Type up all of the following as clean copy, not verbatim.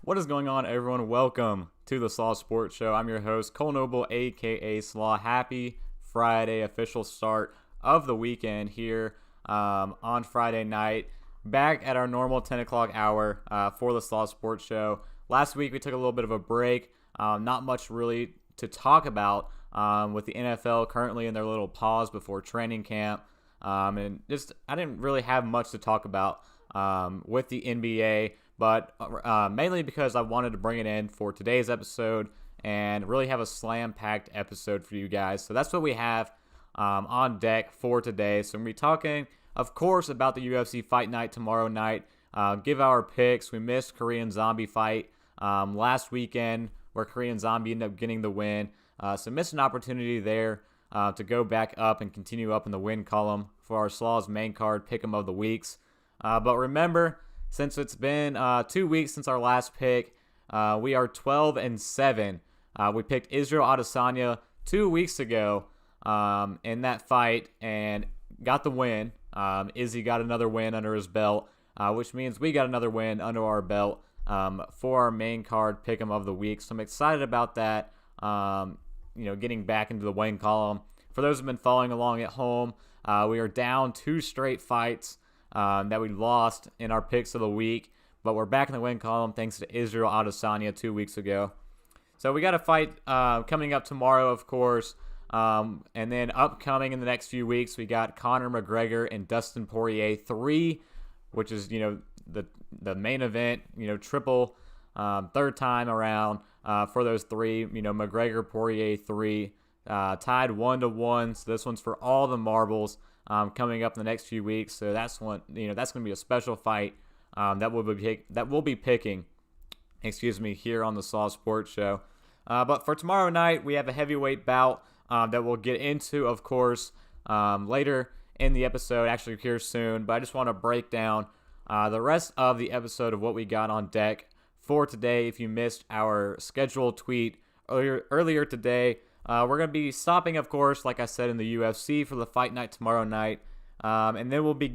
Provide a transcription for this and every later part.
What is going on, everyone? Welcome to the Slaw Sports Show. I'm your host, Cole Noble, aka Slaw. Happy Friday, official start of the weekend here on Friday night. Back at our normal 10 o'clock hour for the Slaw Sports Show. Last week, we took a little bit of a break. Not much really to talk about with the NFL currently in their little pause before training camp. And just, I didn't really have much to talk about with the NBA. But mainly because I wanted to bring it in for today's episode and really have a slam-packed episode for you guys. So that's what we have on deck for today. So we're going to be talking, of course, about the UFC Fight Night tomorrow night. Give our picks. We missed Korean Zombie fight last weekend where Korean Zombie ended up getting the win. So missed an opportunity there to go back up and continue up in the win column for our Slaw's main card pick'em of the weeks. But remember, since it's been 2 weeks since our last pick, we are 12-7. We picked Israel Adesanya 2 weeks ago in that fight and got the win. Izzy got another win under his belt, which means we got another win under our belt for our main card pick'em of the week. So I'm excited about that. Getting back into the win column. For those who've been following along at home, we are down 2 straight fights that we lost in our picks of the week, but we're back in the win column thanks to Israel Adesanya 2 weeks ago. So we got a fight coming up tomorrow, of course, and then upcoming in the next few weeks, we got Conor McGregor and Dustin Poirier 3, which is the main event, triple third time around for those three. McGregor Poirier 3 tied 1-1. So this one's for all the marbles. Coming up in the next few weeks, so that's going to be a special fight that we'll be picking, here on the Slaw Sports Show. But for tomorrow night, we have a heavyweight bout that we'll get into, of course, later in the episode, actually here soon. But I just want to break down the rest of the episode of what we got on deck for today. If you missed our scheduled tweet earlier today. We're going to be stopping, of course, like I said, in the UFC for the fight night tomorrow night. And then we'll be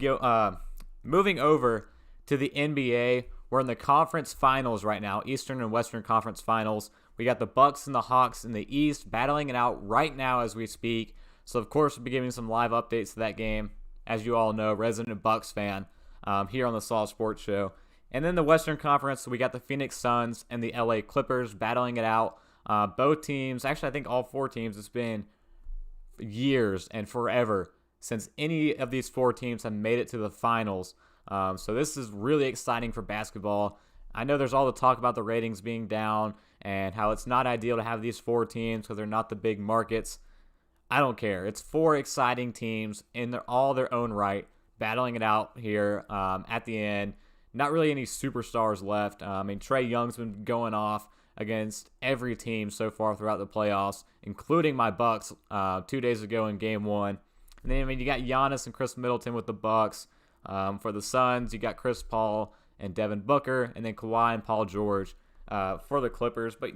moving over to the NBA. We're in the conference finals right now, Eastern and Western Conference finals. We got the Bucks and the Hawks in the East battling it out right now as we speak. So, of course, we'll be giving some live updates to that game. As you all know, resident Bucks fan here on the Slaw Sports Show. And then the Western Conference, we got the Phoenix Suns and the LA Clippers battling it out. Both teams, actually I think all 4 teams, it's been years and forever since any of these 4 teams have made it to the finals. So this is really exciting for basketball. I know there's all the talk about the ratings being down and how it's not ideal to have these 4 teams because they're not the big markets. I don't care. It's 4 exciting teams in all their own right, battling it out here at the end. Not really any superstars left. Trae Young's been going off against every team so far throughout the playoffs, including my Bucks 2 days ago in Game 1. And then you got Giannis and Chris Middleton with the Bucks. For the Suns, you got Chris Paul and Devin Booker, and then Kawhi and Paul George for the Clippers. But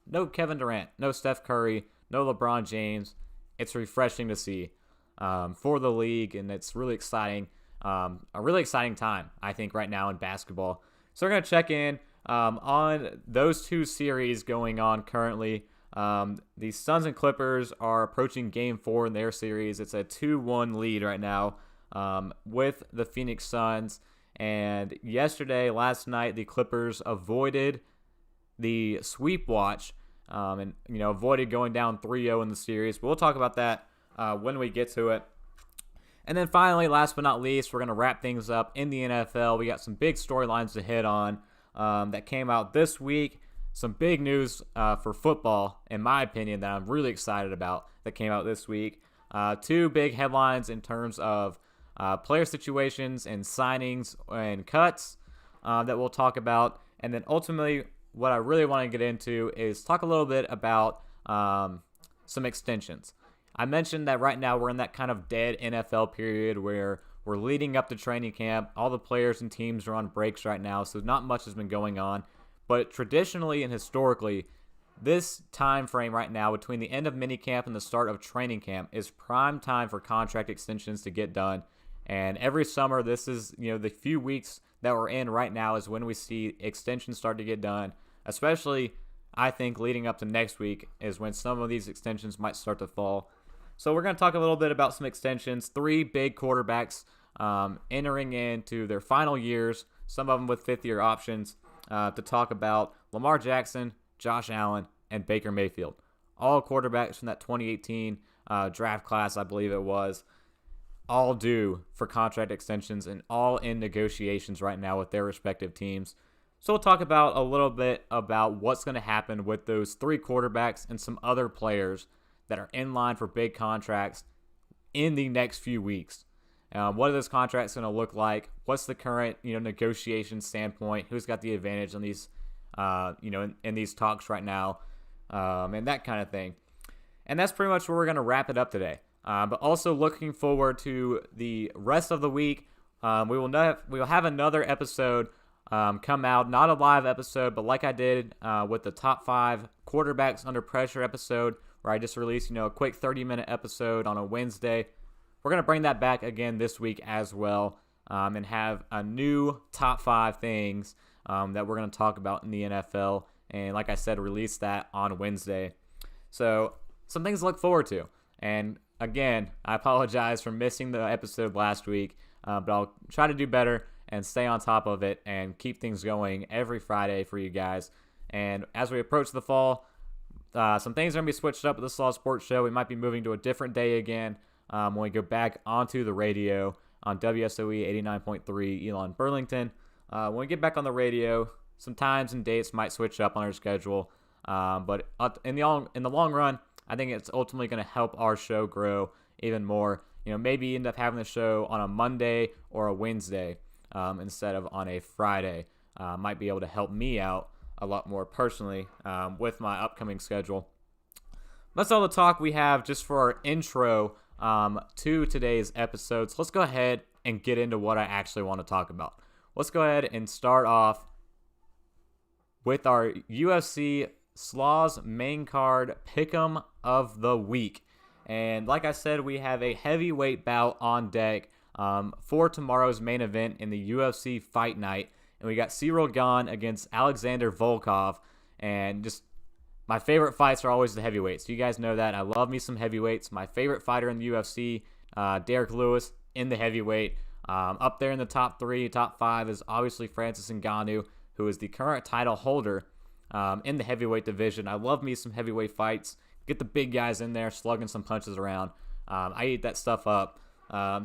no Kevin Durant, no Steph Curry, no LeBron James. It's refreshing to see for the league, and it's really exciting. A really exciting time, I think, right now in basketball. So we're gonna check in on those 2 series going on currently. The Suns and Clippers are approaching Game 4 in their series. It's a 2-1 lead right now with the Phoenix Suns. And last night, the Clippers avoided the sweep watch and avoided going down 3-0 in the series. But we'll talk about that when we get to it. And then finally, last but not least, we're going to wrap things up in the NFL. We got some big storylines to hit on that came out this week. Some big news for football, in my opinion, that I'm really excited about that came out this week. 2 big headlines in terms of player situations and signings and cuts that we'll talk about. And then ultimately, what I really want to get into is talk a little bit about some extensions. I mentioned that right now we're in that kind of dead NFL period where we're leading up to training camp. All the players and teams are on breaks right now, so not much has been going on. But traditionally and historically, this time frame right now between the end of minicamp and the start of training camp is prime time for contract extensions to get done. And every summer, this is, the few weeks that we're in right now is when we see extensions start to get done. especially I think leading up to next week is when some of these extensions might start to fall. So we're going to talk a little bit about some extensions. 3 big quarterbacks entering into their final years, some of them with fifth-year options, to talk about Lamar Jackson, Josh Allen, and Baker Mayfield. All quarterbacks from that 2018 draft class, I believe it was, all due for contract extensions and all in negotiations right now with their respective teams. So we'll talk about a little bit about what's going to happen with those 3 quarterbacks and some other players that are in line for big contracts in the next few weeks. What are those contracts going to look like? What's the current negotiation standpoint? Who's got the advantage on these in these talks right now, and that kind of thing. And that's pretty much where we're going to wrap it up today. But also looking forward to the rest of the week. We will have another episode come out, not a live episode, but like I did with the top 5 quarterbacks under pressure episode, where I just released a quick 30-minute episode on a Wednesday. We're going to bring that back again this week as well, and have a new top 5 things that we're going to talk about in the NFL. And like I said, release that on Wednesday. So some things to look forward to. And again, I apologize for missing the episode last week, but I'll try to do better and stay on top of it and keep things going every Friday for you guys. And as we approach the fall, some things are going to be switched up with the Slaw Sports Show. We might be moving to a different day again when we go back onto the radio on WSOE 89.3 Elon Burlington. When we get back on the radio, some times and dates might switch up on our schedule. But in the long run, I think it's ultimately going to help our show grow even more. Maybe end up having the show on a Monday or a Wednesday instead of on a Friday. Might be able to help me out a lot more personally with my upcoming schedule. That's all the talk we have just for our intro to today's episode. So let's go ahead and get into what I actually want to talk about. Let's go ahead and start off with our UFC Slaw's main card pick'em of the week. And like I said, we have a heavyweight bout on deck for tomorrow's main event in the UFC Fight Night. And we got Ciryl Gane against Alexander Volkov. And just my favorite fights are always the heavyweights. You guys know that. I love me some heavyweights. My favorite fighter in the UFC, Derek Lewis, in the heavyweight. Up there in the top 3, top 5 is obviously Francis Ngannou, who is the current title holder in the heavyweight division. I love me some heavyweight fights. Get the big guys in there slugging some punches around. I eat that stuff up.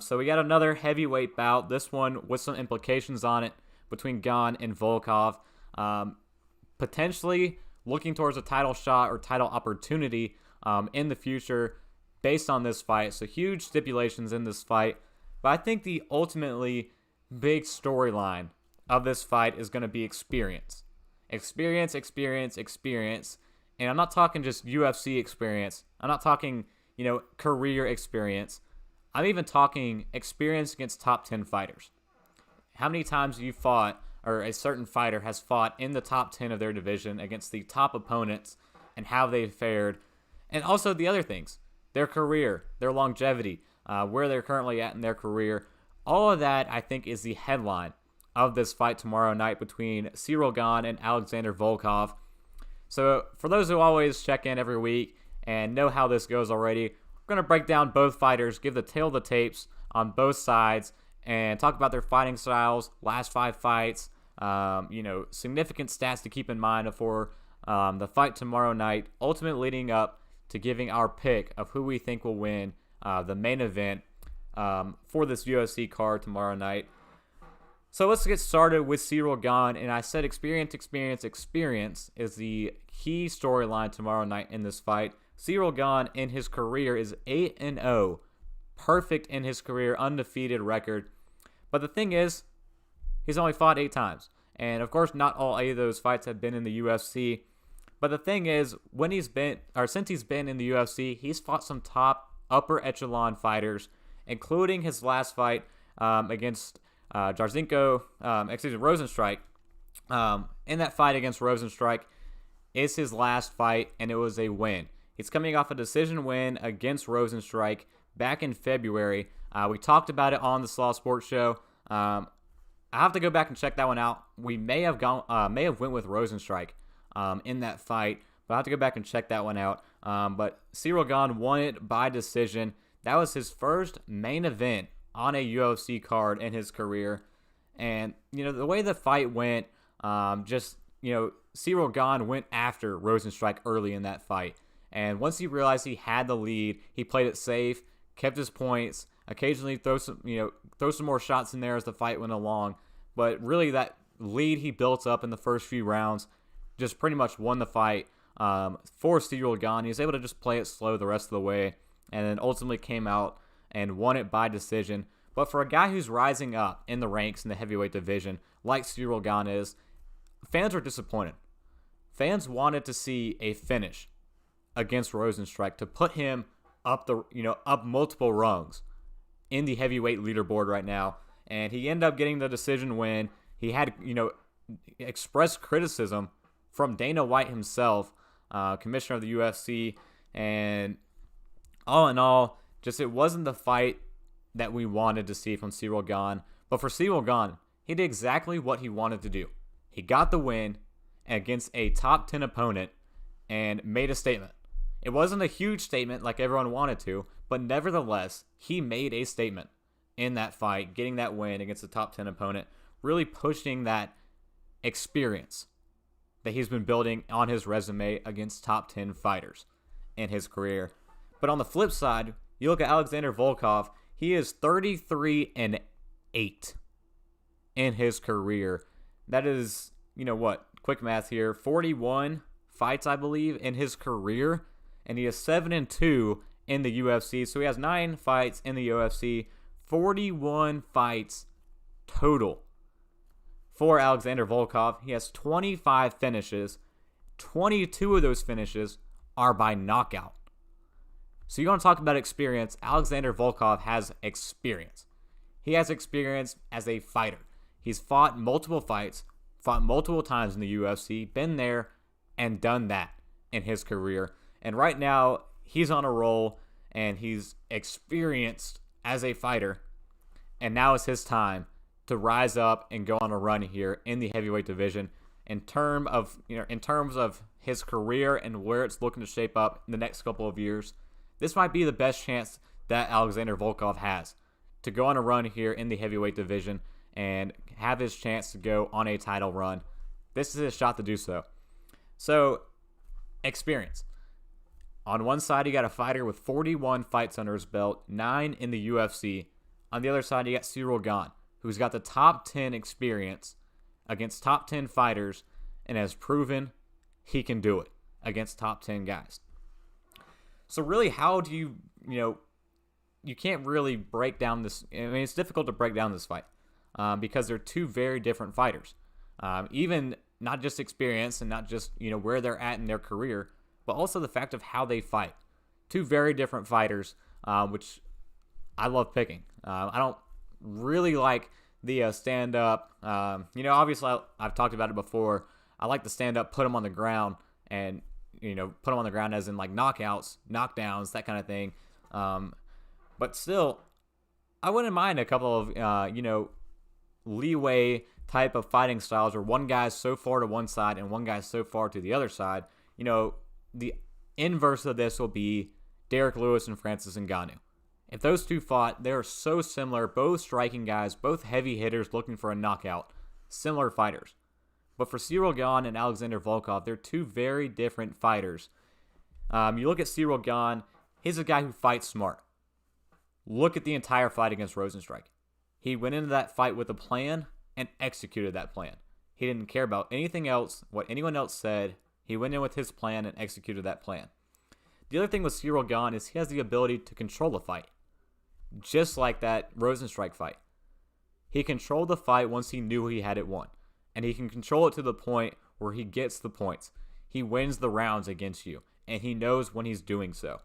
So we got another heavyweight bout. This one with some implications on it between Gane and Volkov. Potentially looking towards a title shot or title opportunity in the future based on this fight. So huge stipulations in this fight. But I think the ultimately big storyline of this fight is going to be experience. Experience. And I'm not talking just UFC experience. I'm not talking, career experience. I'm even talking experience against top 10 fighters. How many times you fought, or a certain fighter has fought in the top 10 of their division against the top opponents and how they fared. And also the other things, their career, their longevity, where they're currently at in their career. All of that, I think, is the headline of this fight tomorrow night between Ciryl Gane and Alexander Volkov. So for those who always check in every week and know how this goes already, we're going to break down both fighters, give the tale of the tapes on both sides, and talk about their fighting styles, last 5 fights, significant stats to keep in mind for the fight tomorrow night, ultimately leading up to giving our pick of who we think will win the main event for this UFC card tomorrow night. So let's get started with Ciryl Gane. And I said experience is the key storyline tomorrow night in this fight. Ciryl Gane in his career is 8-0. Perfect in his career, undefeated record. But the thing is, he's only fought 8 times. And of course, not all 8 of those fights have been in the UFC. But the thing is, since he's been in the UFC, he's fought some top upper echelon fighters, including his last fight against Rozenstruik. In that fight against Rozenstruik is his last fight, and it was a win. He's coming off a decision win against Rozenstruik back in February. We talked about it on the Slaw Sports Show. I have to go back and check that one out. We may have went with Rozenstruik in that fight. But I have to go back and check that one out. But Ciryl Gane won it by decision. That was his first main event on a UFC card in his career. And, the way the fight went, Ciryl Gane went after Rozenstruik early in that fight. And once he realized he had the lead, he played it safe, kept his points, occasionally throw some more shots in there as the fight went along. But really that lead he built up in the first few rounds just pretty much won the fight for Ciryl Gane. He was able to just play it slow the rest of the way and then ultimately came out and won it by decision. But for a guy who's rising up in the ranks in the heavyweight division, like Ciryl Gane is, fans are disappointed. Fans wanted to see a finish against Rozenstruik to put him up multiple rungs in the heavyweight leaderboard right now. And he ended up getting the decision win. He had, expressed criticism from Dana White himself, commissioner of the UFC, and all in all, it wasn't the fight that we wanted to see from Ciryl Gane. But for Ciryl Gane, he did exactly what he wanted to do. He got the win against a top 10 opponent and made a statement. It wasn't a huge statement like everyone wanted to, but nevertheless, he made a statement in that fight, getting that win against a top 10 opponent, really pushing that experience that he's been building on his resume against top 10 fighters in his career. But on the flip side, you look at Alexander Volkov, he is 33-8 in his career. That is, quick math here, 41 fights, I believe, in his career, and he is 7-2 in the UFC. So he has 9 fights in the UFC, 41 fights total for Alexander Volkov. He has 25 finishes. 22 of those finishes are by knockout. So you want to talk about experience. Alexander Volkov has experience. He has experience as a fighter. He's fought multiple fights, fought multiple times in the UFC, been there and done that in his career. And right now, he's on a roll and he's experienced as a fighter. And now is his time to rise up and go on a run here in the heavyweight division. In terms of his career and where it's looking to shape up in the next couple of years, this might be the best chance that Alexander Volkov has to go on a run here in the heavyweight division and have his chance to go on a title run. This is his shot to do so. So, experience. On one side, you got a fighter with 41 fights under his belt, 9 in the UFC. On the other side, you got Ciryl Gane, who's got the top 10 experience against top 10 fighters and has proven he can do it against top 10 guys. So really, how do you can't really break down this. I mean, it's difficult to break down this fight because they're two very different fighters. Even not just experience and not just, where they're at in their career, but also the fact of how they fight. Two very different fighters, which I love picking. I don't really like the stand-up. Obviously, I've talked about it before. I like the stand-up, put them on the ground, and, put them on the ground as in, like, knockouts, knockdowns, that kind of thing. But still, I wouldn't mind a couple of, leeway type of fighting styles where one guy's so far to one side and one guy's so far to the other side. The inverse of this will be Derek Lewis and Francis Ngannou. If those two fought, they're so similar, both striking guys, both heavy hitters looking for a knockout, similar fighters. But for Ciryl Gane and Alexander Volkov, they're two very different fighters. You look at Ciryl Gane, he's a guy who fights smart. Look at the entire fight against Rozenstruik. He went into that fight with a plan and executed that plan. He didn't care about anything else, what anyone else said. He went in with his plan and executed that plan. The other thing with Ciryl Gane is he has the ability to control the fight, just like that Rozenstruik fight. He controlled the fight once he knew he had it won, and he can control it to the point where he gets the points. He wins the rounds against you, and he knows when he's doing so.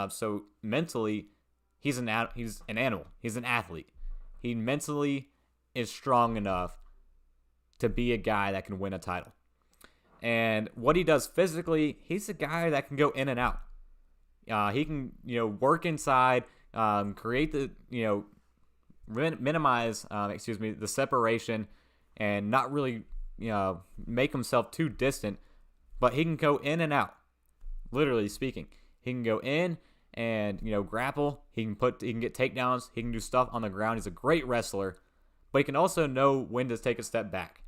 So mentally, he's an animal. He's an athlete. He mentally is strong enough to be a guy that can win a title. And what he does physically, he's a guy that can go in and out. He can, work inside, create the, minimize, the separation and not really, make himself too distant but he can go in and out. Literally speaking, he can go in and grapple. He can get takedowns. He can do stuff on the ground. He's a great wrestler, but he can also know when to take a step back.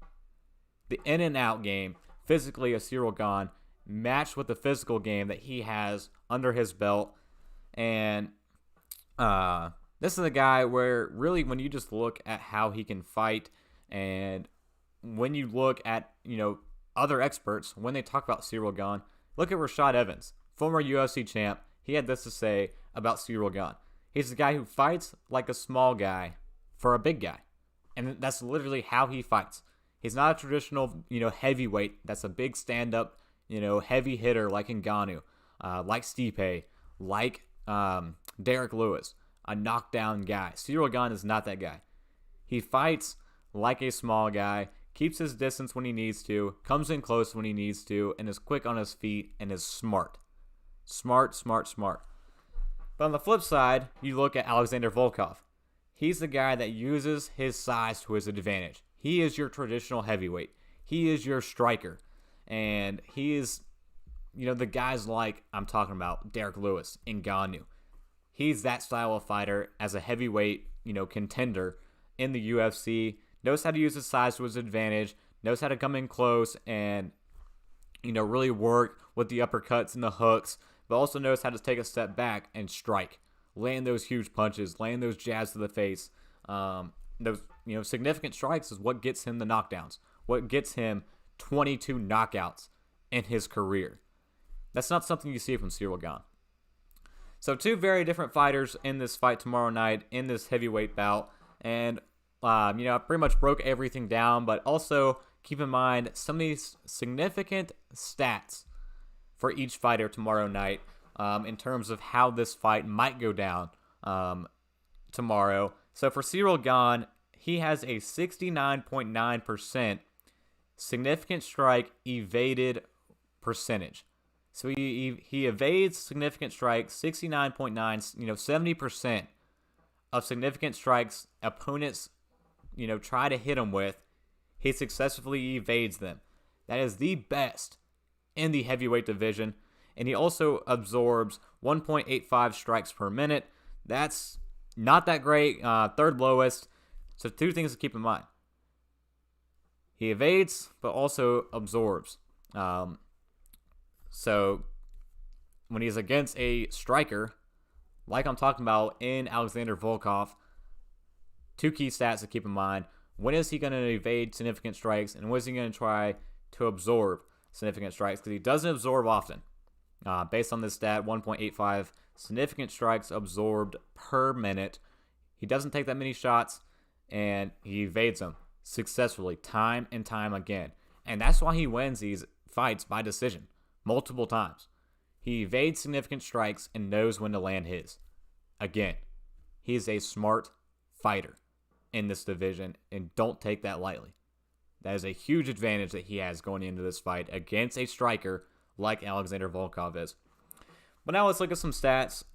The in and out game, physically, of Ciryl Gane matched with the physical game that he has under his belt, and this is a guy where really when you just look at how he can fight, and when you look at other experts when they talk about Ciryl Gane, look at Rashad Evans, former UFC champ. He had this to say about Ciryl Gane. He's a guy who fights like a small guy for a big guy, and that's literally how he fights. He's not a traditional heavyweight that's a big stand-up heavy hitter like Ngannou, like Stipe, like Derek Lewis, a knockdown guy. Ciryl Gane is not that guy. He fights like a small guy, keeps his distance when he needs to, comes in close when he needs to, and is quick on his feet and is smart. Smart. But on the flip side, you look at Alexander Volkov. He's the guy that uses his size to his advantage. He is your traditional heavyweight. He is your striker. And he is, the guys like I'm talking about, Derek Lewis, Ngannou. He's that style of fighter as a heavyweight, contender in the UFC. Knows how to use his size to his advantage. Knows how to come in close and, really work with the uppercuts and the hooks. But also knows how to take a step back and strike. Land those huge punches. Land those jabs to the face. Those, significant strikes is what gets him the knockdowns. What gets him 22 knockouts in his career. That's not something you see from Ciryl Gane. So two very different fighters in this fight tomorrow night in this heavyweight bout. And, I pretty much broke everything down, but also keep in mind some of these significant stats for each fighter tomorrow night in terms of how this fight might go down tomorrow. So for Ciryl Gane, he has a 69.9% significant strike evaded percentage. So he evades significant strikes 69.9, 70% of significant strikes opponents, try to hit him with, he successfully evades them. That is the best in the heavyweight division. And he also absorbs 1.85 strikes per minute. That's not that great, third lowest. So two things to keep in mind. He evades, but also absorbs. So when he's against a striker, like I'm talking about in Alexander Volkov, two key stats to keep in mind. When is he going to evade significant strikes, and when is he going to try to absorb significant strikes? Because he doesn't absorb often. Based on this stat, 1.85 significant strikes absorbed per minute. He doesn't take that many shots, and he evades them successfully time and time again. And that's why he wins these fights by decision multiple times. He evades significant strikes and knows when to land his. Again, he is a smart fighter in this division, and don't take that lightly. That is a huge advantage that he has going into this fight against a striker like Alexander Volkov is. But now let's look at some stats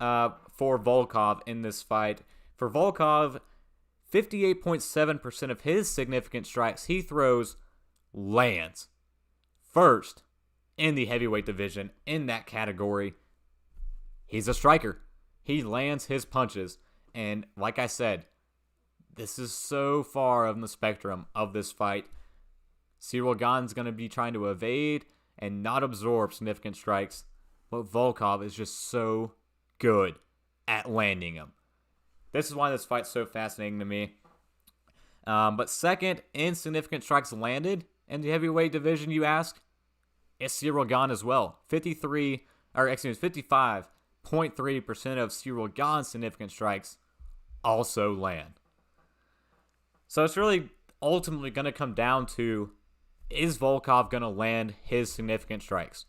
for Volkov in this fight. For Volkov, 58.7% of his significant strikes he throws lands. First in the heavyweight division in that category. He's a striker. He lands his punches. And like I said, this is so far on the spectrum of this fight. Ciryl Gane's going to be trying to evade and not absorb significant strikes. But Volkov is just so good at landing them. This is why this fight's so fascinating to me. But second in significant strikes landed in the heavyweight division, you ask, it's Ciryl Gane as well. 55.3% of Ciryl Gane's significant strikes also land. So it's really ultimately going to come down to, is Volkov going to land his significant strikes?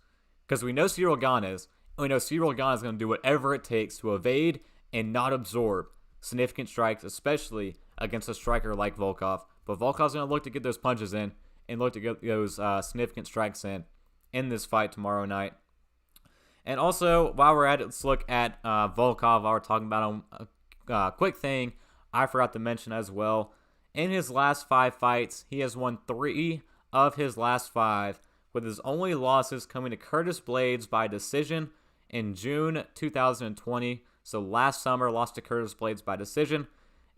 Because we know Ciryl Gane is, and we know Ciryl Gane is going to do whatever it takes to evade and not absorb significant strikes, especially against a striker like Volkov. But Volkov's going to look to get those punches in and look to get those significant strikes in this fight tomorrow night. And also, while we're at it, let's look at Volkov. While we're talking about him, a quick thing I forgot to mention as well. In his last 5 fights, he has won 3 of his last 5 with his only losses coming to Curtis Blades by decision in June 2020. So last summer, lost to Curtis Blades by decision.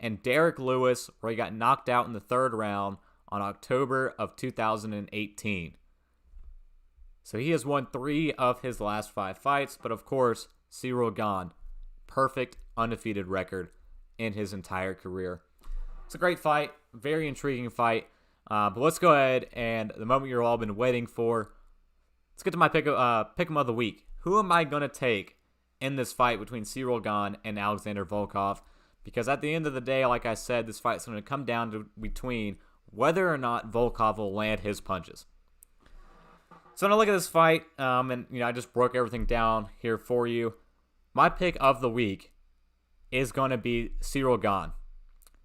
And Derek Lewis, where he got knocked out in the third round on October of 2018. So he has won 3 of his last 5 fights, but of course, Ciryl Gane, perfect undefeated record in his entire career. It's a great fight, very intriguing fight. But let's go ahead and the moment you've all been waiting for. Let's get to my pick 'em of the week. Who am I going to take in this fight between Ciryl Gane and Alexander Volkov? Because at the end of the day, like I said, this fight's going to come down to between whether or not Volkov will land his punches. So when I look at this fight, and I just broke everything down here for you. My pick of the week is going to be Ciryl Gane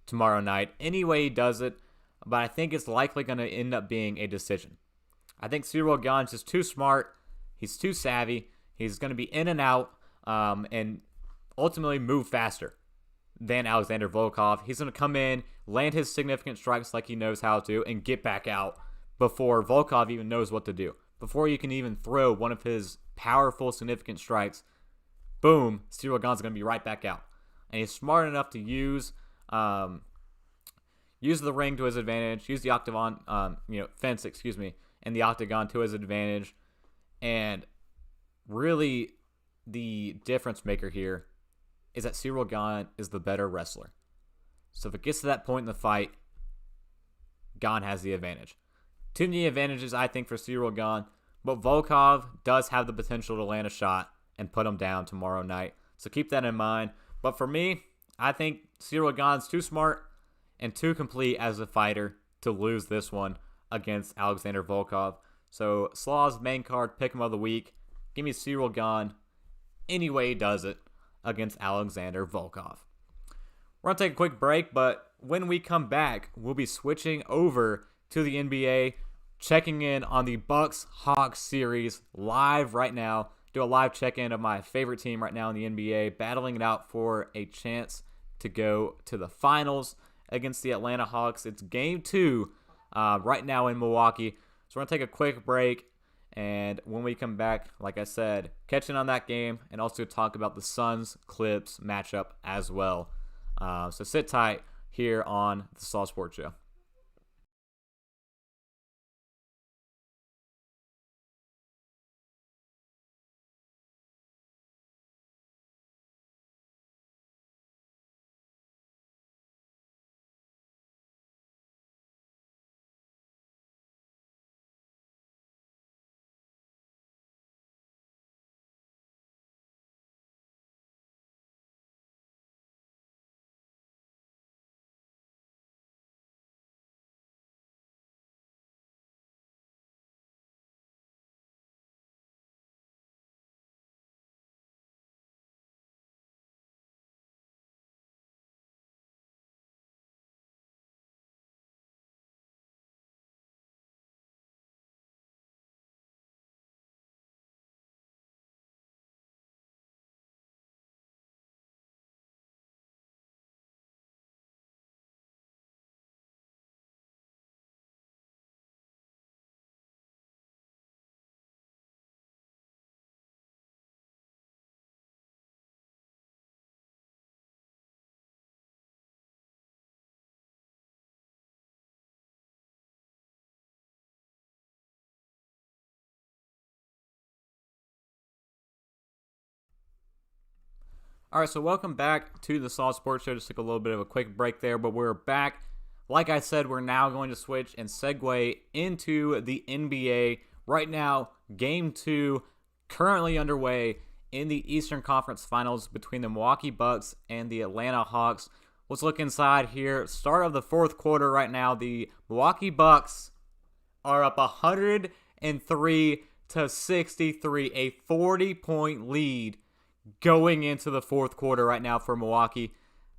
tomorrow night. Any way he does it, but I think it's likely going to end up being a decision. I think Ciryl Gane's just too smart. He's too savvy. He's going to be in and out and ultimately move faster than Alexander Volkov. He's going to come in, land his significant strikes like he knows how to, and get back out before Volkov even knows what to do. Before you can even throw one of his powerful, significant strikes, boom, Ciryl Gane's going to be right back out. And he's smart enough to use the ring to his advantage, use the fence, and the octagon to his advantage. And really, the difference maker here is that Ciryl Gane is the better wrestler. So if it gets to that point in the fight, Gane has the advantage. Too many advantages, I think, for Ciryl Gane, but Volkov does have the potential to land a shot and put him down tomorrow night. So keep that in mind. But for me, I think Ciryl Gane's too smart and too complete as a fighter to lose this one against Alexander Volkov. So Slaw's main card pick 'em of the week. Give me Ciryl Gane any way he does it against Alexander Volkov. We're going to take a quick break, but when we come back, we'll be switching over to the NBA, checking in on the Bucks-Hawks series live right now. Do a live check-in of my favorite team right now in the NBA, battling it out for a chance to go to the finals against the Atlanta Hawks. It's game 2 right now in Milwaukee. So we're going to take a quick break, and when we come back, like I said, catching on that game and also talk about the Suns-Clips matchup as well. So sit tight here on the Slaw Sports Show. All right, so welcome back to the Slaw Sports Show. Just took a little bit of a quick break there, but we're back. Like I said, we're now going to switch and segue into the NBA. Right now, Game 2 currently underway in the Eastern Conference Finals between the Milwaukee Bucks and the Atlanta Hawks. Let's look inside here. Start of the fourth quarter right now. The Milwaukee Bucks are up 103 to 63, a 40-point lead going into the fourth quarter right now for Milwaukee.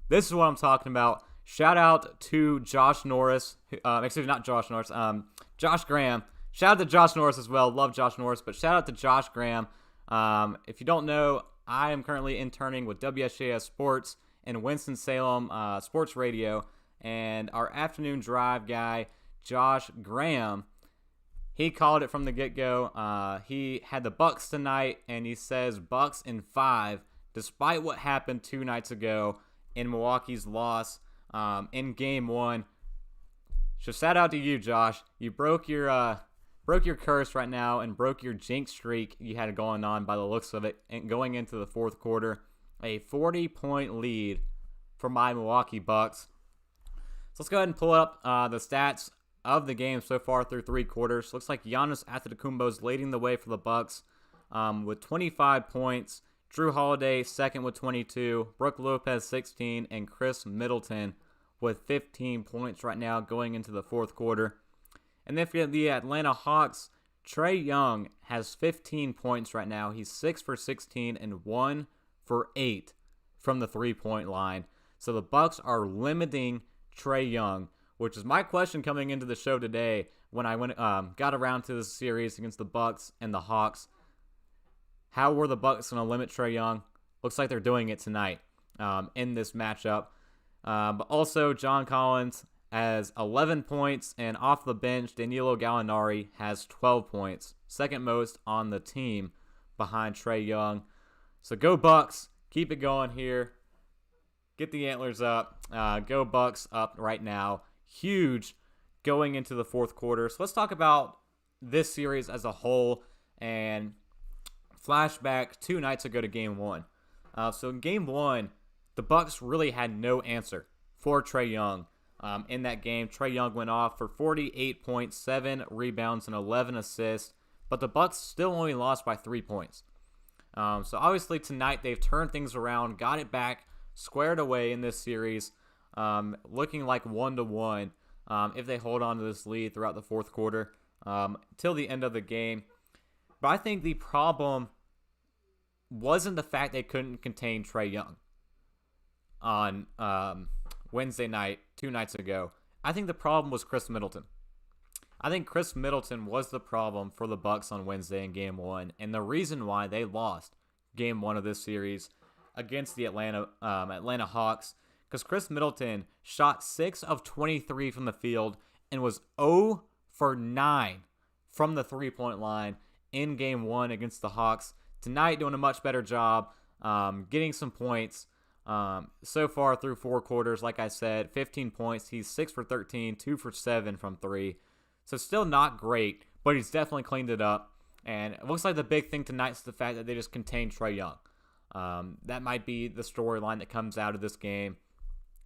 This is what I'm talking about. Shout out to Josh Norris. Josh Graham. Shout out to Josh Norris as well. Love Josh Norris, but shout out to Josh Graham. If you don't know, I am currently interning with WSJS Sports and Winston-Salem Sports Radio, and our afternoon drive guy, Josh Graham, he called it from the get-go. He had the Bucks tonight, and he says Bucks in 5, despite what happened 2 nights ago in Milwaukee's loss in Game 1. So shout out to you, Josh. You broke your curse right now and broke your jinx streak you had going on by the looks of it, and going into the fourth quarter. A 40-point lead for my Milwaukee Bucks. So let's go ahead and pull up the stats of the game so far through 3 quarters. Looks like Giannis Antetokounmpo is leading the way for the Bucks with 25 points. Drew Holiday second with 22. Brook Lopez 16, and Chris Middleton with 15 points right now going into the fourth quarter. And then for the Atlanta Hawks, Trae Young has 15 points right now. He's 6 for 16 and 1 for 8 from the 3-point line. So the Bucks are limiting Trae Young, which is my question coming into the show today when I got around to this series against the Bucks and the Hawks. How were the Bucks going to limit Trae Young? Looks like they're doing it tonight in this matchup. But also, John Collins has 11 points, and off the bench, Danilo Gallinari has 12 points, second most on the team behind Trae Young. So go Bucks, keep it going here. Get the antlers up. Go Bucks up right now. Huge going into the fourth quarter. So let's talk about this series as a whole and flashback 2 nights ago to Game 1. So in Game 1, the Bucks really had no answer for Trae Young. In that game, Trae Young went off for 48 points, 7 rebounds, and 11 assists, but the Bucks still only lost by 3 points. So obviously tonight they've turned things around, got it back, squared away in this series, looking like 1-1 if they hold on to this lead throughout the fourth quarter till the end of the game. But I think the problem wasn't the fact they couldn't contain Trae Young on Wednesday night, 2 nights ago. I think the problem was Chris Middleton. I think Chris Middleton was the problem for the Bucks on Wednesday in Game 1, and the reason why they lost Game 1 of this series against the Atlanta Hawks, because Chris Middleton shot 6 of 23 from the field and was 0 for 9 from the 3-point line in Game 1 against the Hawks. Tonight, doing a much better job getting some points. So far through 4 quarters, like I said, 15 points. He's 6 for 13, 2 for 7 from 3. So still not great, but he's definitely cleaned it up. And it looks like the big thing tonight is the fact that they just contained Trae Young. That might be the storyline that comes out of this game.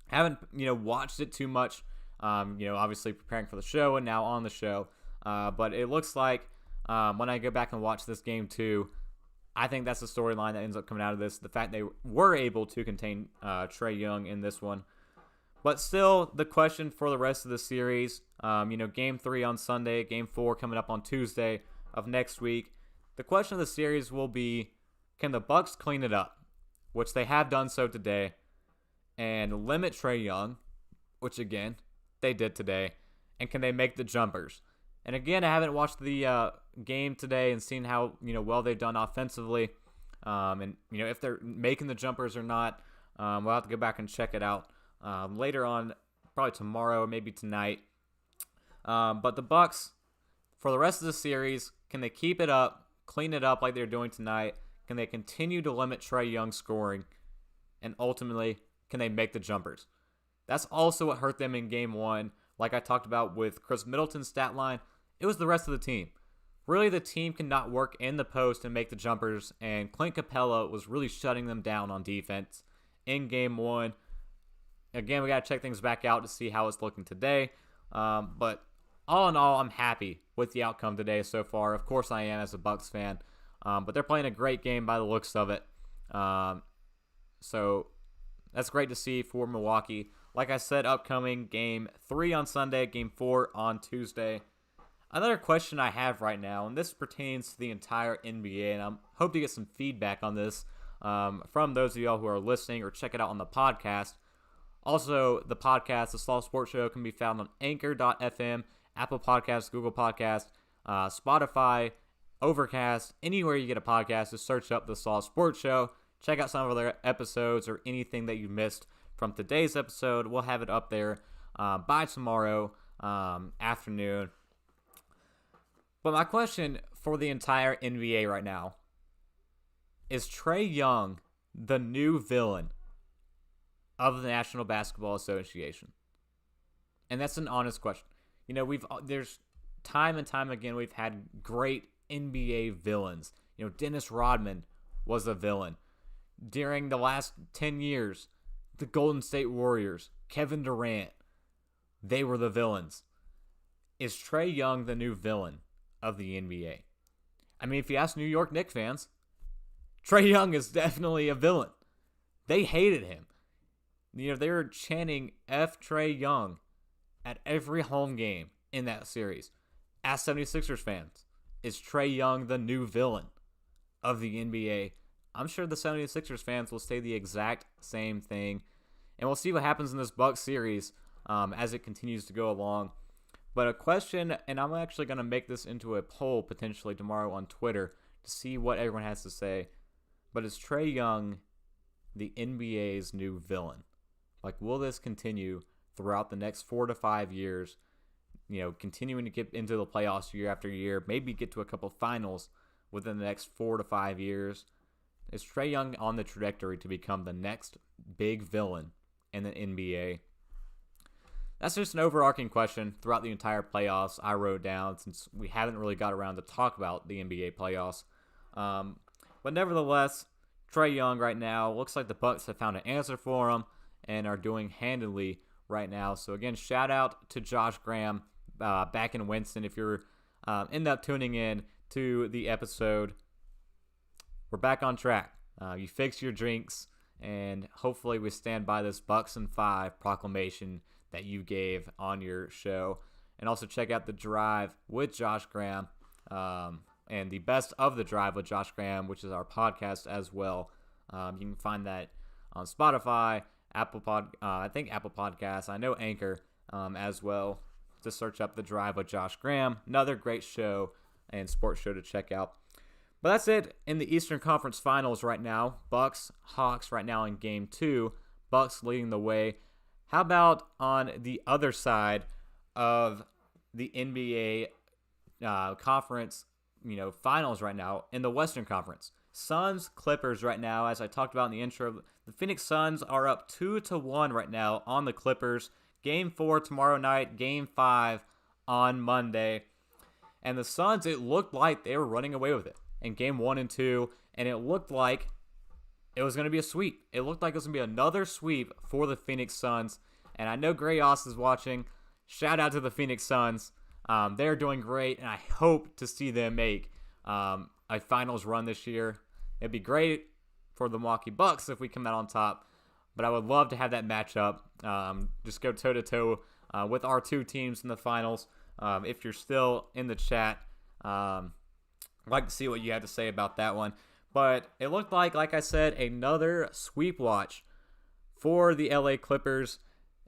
Haven't watched it too much. Obviously preparing for the show and now on the show. But it looks like when I go back and watch this game too, I think that's the storyline that ends up coming out of this. The fact they were able to contain Trae Young in this one. But still, the question for the rest of the series, Game 3 on Sunday, Game 4 coming up on Tuesday of next week. The question of the series will be, can the Bucks clean it up, which they have done so today, and limit Trae Young, which again, they did today, and can they make the jumpers? And again, I haven't watched the game today and seen how well they've done offensively, and if they're making the jumpers or not. We'll have to go back and check it out later on, probably tomorrow or maybe tonight. But the Bucks, for the rest of the series, can they keep it up, clean it up like they're doing tonight? Can they continue to limit Trae Young scoring? And ultimately, can they make the jumpers? That's also what hurt them in Game 1. Like I talked about with Chris Middleton's stat line, it was the rest of the team. Really, the team could not work in the post and make the jumpers, and Clint Capella was really shutting them down on defense in Game 1. Again, we got to check things back out to see how it's looking today. But all in all, I'm happy with the outcome today so far. Of course I am as a Bucks fan. But they're playing a great game by the looks of it. So that's great to see for Milwaukee. Like I said, upcoming Game 3 on Sunday, Game 4 on Tuesday. Another question I have right now, and this pertains to the entire NBA, and I hope to get some feedback on this from those of y'all who are listening or check it out on the podcast. Also, the podcast, The Slaw Sports Show, can be found on Anchor.fm, Apple Podcasts, Google Podcasts, Spotify, Overcast, anywhere you get a podcast. Just search up The Slaw Sports Show. Check out some of their episodes or anything that you missed from today's episode. We'll have it up there by tomorrow afternoon. But my question for the entire NBA right now is Trae Young the new villain of the National Basketball Association? And that's an honest question. There's time and time again we've had great NBA villains. Dennis Rodman was a villain. During the last 10 years, the Golden State Warriors, Kevin Durant, they were the villains. Is Trae Young the new villain of the NBA? I mean, if you ask New York Knicks fans, Trae Young is definitely a villain. They hated him. They were chanting F Trae Young at every home game in that series. Ask 76ers fans, is Trae Young the new villain of the NBA? I'm sure the 76ers fans will say the exact same thing. And we'll see what happens in this Bucks series as it continues to go along. But a question, and I'm actually going to make this into a poll potentially tomorrow on Twitter to see what everyone has to say. But is Trae Young the NBA's new villain? Will this continue throughout the next 4 to 5 years? Continuing to get into the playoffs year after year, maybe get to a couple finals within the next 4 to 5 years. Is Trae Young on the trajectory to become the next big villain in the NBA? That's just an overarching question throughout the entire playoffs I wrote down, since we haven't really got around to talk about the NBA playoffs. But nevertheless, Trae Young right now, looks like the Bucks have found an answer for him and are doing handily right now. So again, shout out to Josh Graham back in Winston. If you're end up tuning in to the episode, we're back on track. You fixed your drinks, and hopefully we stand by this Bucks and 5 proclamation that you gave on your show. And also check out The Drive with Josh Graham and the Best of the Drive with Josh Graham, which is our podcast as well. You can find that on Spotify, Apple Podcasts. I know Anchor as well. Just search up The Drive with Josh Graham. Another great show and sports show to check out. But that's it in the Eastern Conference Finals right now. Bucks, Hawks right now in Game 2. Bucks leading the way. How about on the other side of the NBA conference, finals right now in the Western Conference? Suns, Clippers right now, as I talked about in the intro. The Phoenix Suns are up 2-1 right now on the Clippers. Game 4 tomorrow night, Game 5 on Monday. And the Suns, it looked like they were running away with it in Game 1 and 2, and it looked like it was going to be a sweep. It looked like it was going to be another sweep for the Phoenix Suns. And I know Gray Oss is watching. Shout out to the Phoenix Suns. They're doing great, and I hope to see them make a finals run this year. It'd be great for the Milwaukee Bucks if we come out on top, but I would love to have that matchup. Just go toe-to-toe with our two teams in the finals. If you're still in the chat, I'd like to see what you have to say about that one. But it looked like I said, another sweep watch for the LA Clippers.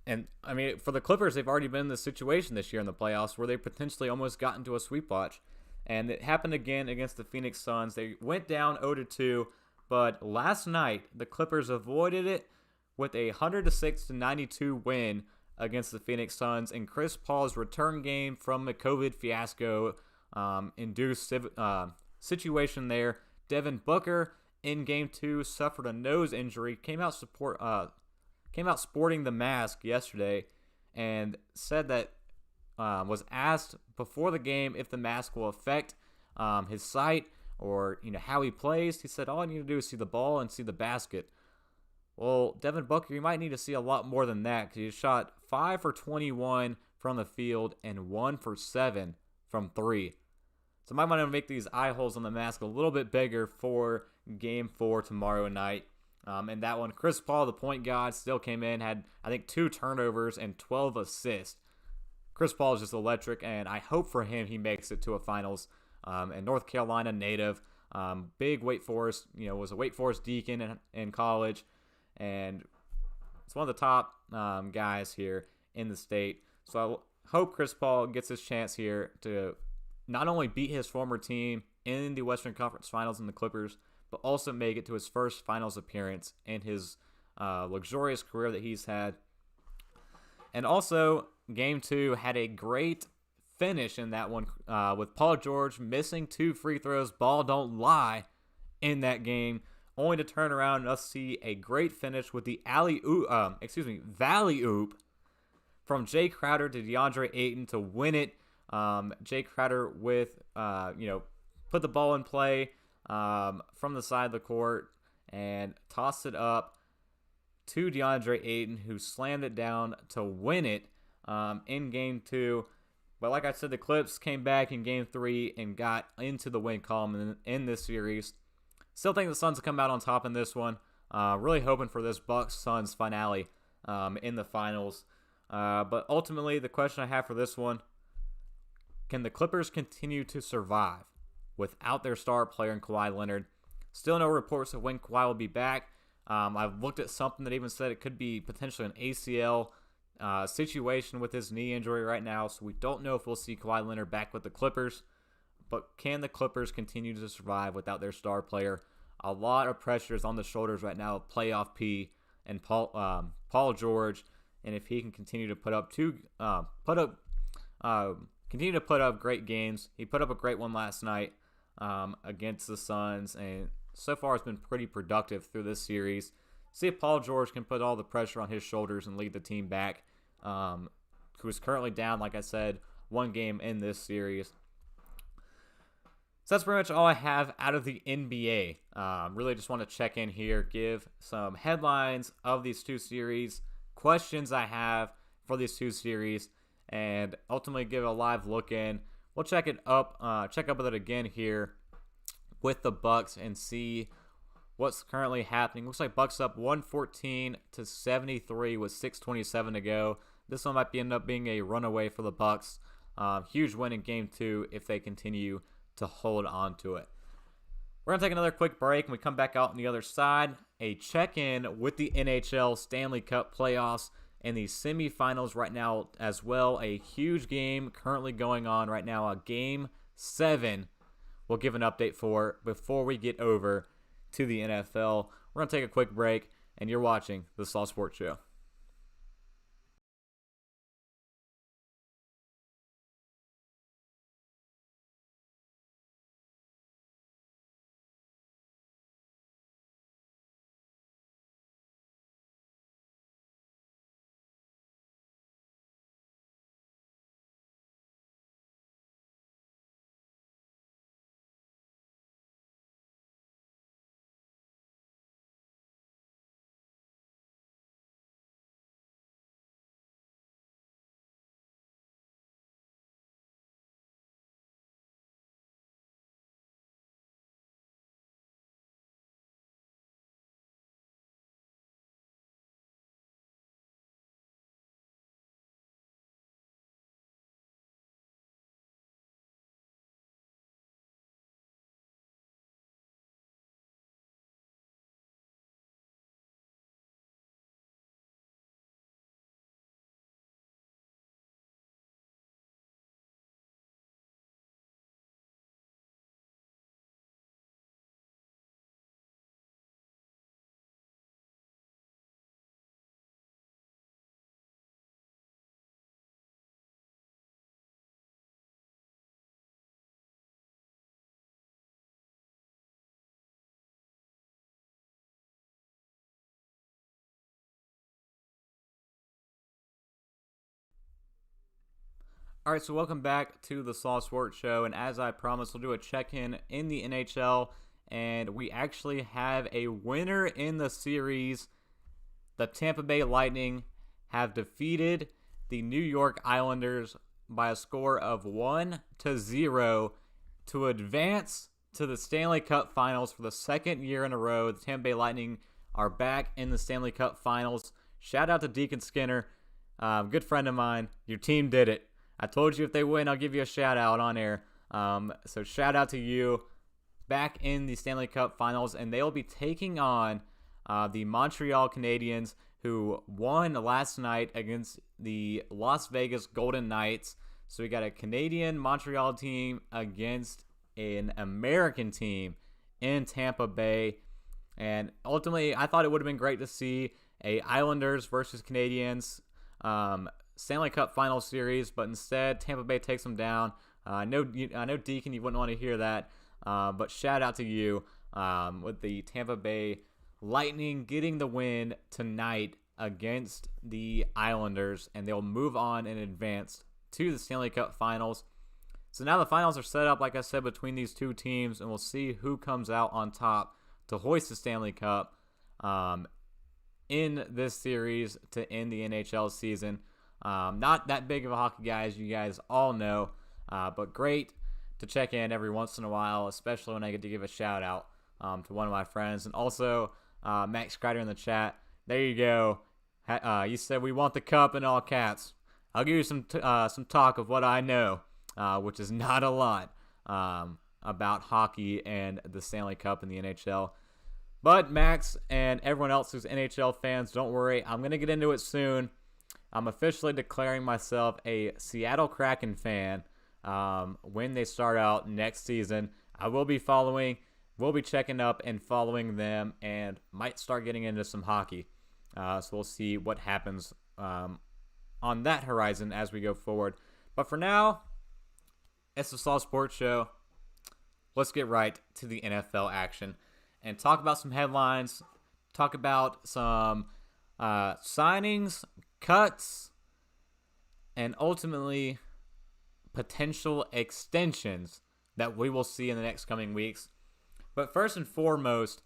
And, I mean, for the Clippers, they've already been in this situation this year in the playoffs where they potentially almost got into a sweep watch. And it happened again against the Phoenix Suns. They went down 0-2, but last night the Clippers avoided it with a 106-92 win against the Phoenix Suns. And Chris Paul's return game from the COVID fiasco induced situation there. Devin Booker in Game 2 suffered a nose injury, came out sporting the mask yesterday, and said that was asked before the game if the mask will affect his sight or how he plays. He said, all I need to do is see the ball and see the basket. Well, Devin Booker, you might need to see a lot more than that, because he shot 5 for 21 from the field and 1 for 7 from 3. So I might want to make these eye holes on the mask a little bit bigger for Game 4 tomorrow night. And that one, Chris Paul, the point guard, still came in, had, I think, 2 turnovers and 12 assists. Chris Paul is just electric, and I hope for him he makes it to a finals. And North Carolina native, big Wake Forest, was a Wake Forest Deacon in college. And it's one of the top guys here in the state. So I hope Chris Paul gets his chance here to not only beat his former team in the Western Conference Finals in the Clippers, but also make it to his first finals appearance in his luxurious career that he's had. And also, Game 2 had a great finish in that one with Paul George missing 2 free throws. Ball don't lie in that game, only to turn around and us see a great finish with the valley oop from Jay Crowder to DeAndre Ayton to win it. Jay Crowder with put the ball in play from the side of the court and tossed it up to DeAndre Ayton, who slammed it down to win it in Game 2. But like I said, the Clips came back in Game 3 and got into the win column in this series. Still think the Suns will come out on top in this one. Really hoping for this Bucks-Suns finale in the finals. But ultimately, the question I have for this one, can the Clippers continue to survive without their star player in Kawhi Leonard? Still no reports of when Kawhi will be back. I've looked at something that even said it could be potentially an ACL situation with his knee injury right now, so we don't know if we'll see Kawhi Leonard back with the Clippers. But can the Clippers continue to survive without their star player? A lot of pressure is on the shoulders right now of Playoff P and Paul George, and if he can continue to put up great games. He put up a great one last night against the Suns, and so far it's been pretty productive through this series. See if Paul George can put all the pressure on his shoulders and lead the team back, who is currently down, like I said, 1 game in this series. So that's pretty much all I have out of the NBA. Really just want to check in here, give some headlines of these 2 series, questions I have for these 2 series, and ultimately give a live look in. We'll check up with it again here with the Bucks and see what's currently happening. Looks like Bucks up 114-73 with 6:27 to go. This one might end up being a runaway for the Bucks. Huge win in Game 2 if they continue to hold on to it. We're going to take another quick break, and we come back out on the other side. A check-in with the NHL Stanley Cup playoffs and the semifinals right now as well. A huge game currently going on right now, a Game 7. We'll give an update for before we get over to the NFL. We're going to take a quick break, and you're watching the Slaw Sports Show. All right, so welcome back to the Slaw Sports Show, and as I promised, we'll do a check-in in the NHL, and we actually have a winner in the series. The Tampa Bay Lightning have defeated the New York Islanders by a score of 1-0 to advance to the Stanley Cup Finals for the 2nd year in a row. The Tampa Bay Lightning are back in the Stanley Cup Finals. Shout out to Deacon Skinner, good friend of mine. Your team did it. I told you if they win, I'll give you a shout out on air. So shout out to you. Back in the Stanley Cup Finals, and they'll be taking on the Montreal Canadiens, who won last night against the Las Vegas Golden Knights. So we got a Canadian Montreal team against an American team in Tampa Bay. And ultimately, I thought it would have been great to see a Islanders versus Canadiens Stanley Cup Final Series, but instead Tampa Bay takes them down. I know Deacon, you wouldn't want to hear that, but shout out to you with the Tampa Bay Lightning getting the win tonight against the Islanders, and they'll move on and advance to the Stanley Cup Finals. So now the finals are set up, like I said, between these two teams, and we'll see who comes out on top to hoist the Stanley Cup in this series to end the NHL season. Not that big of a hockey guy, as you guys all know, but great to check in every once in a while, especially when I get to give a shout out to one of my friends. And also, Max Kreider in the chat. There you go. You said we want the cup in all caps. I'll give you some talk of what I know, which is not a lot about hockey and the Stanley Cup in the NHL. But Max and everyone else who's NHL fans, don't worry. I'm going to get into it soon. I'm officially declaring myself a Seattle Kraken fan when they start out next season. I will be checking up and following them, and might start getting into some hockey. So we'll see what happens on that horizon as we go forward. But for now, it's the Slaw Sports Show. Let's get right to the NFL action and talk about some headlines, talk about some signings, cuts, and ultimately potential extensions that we will see in the next coming weeks. But first and foremost,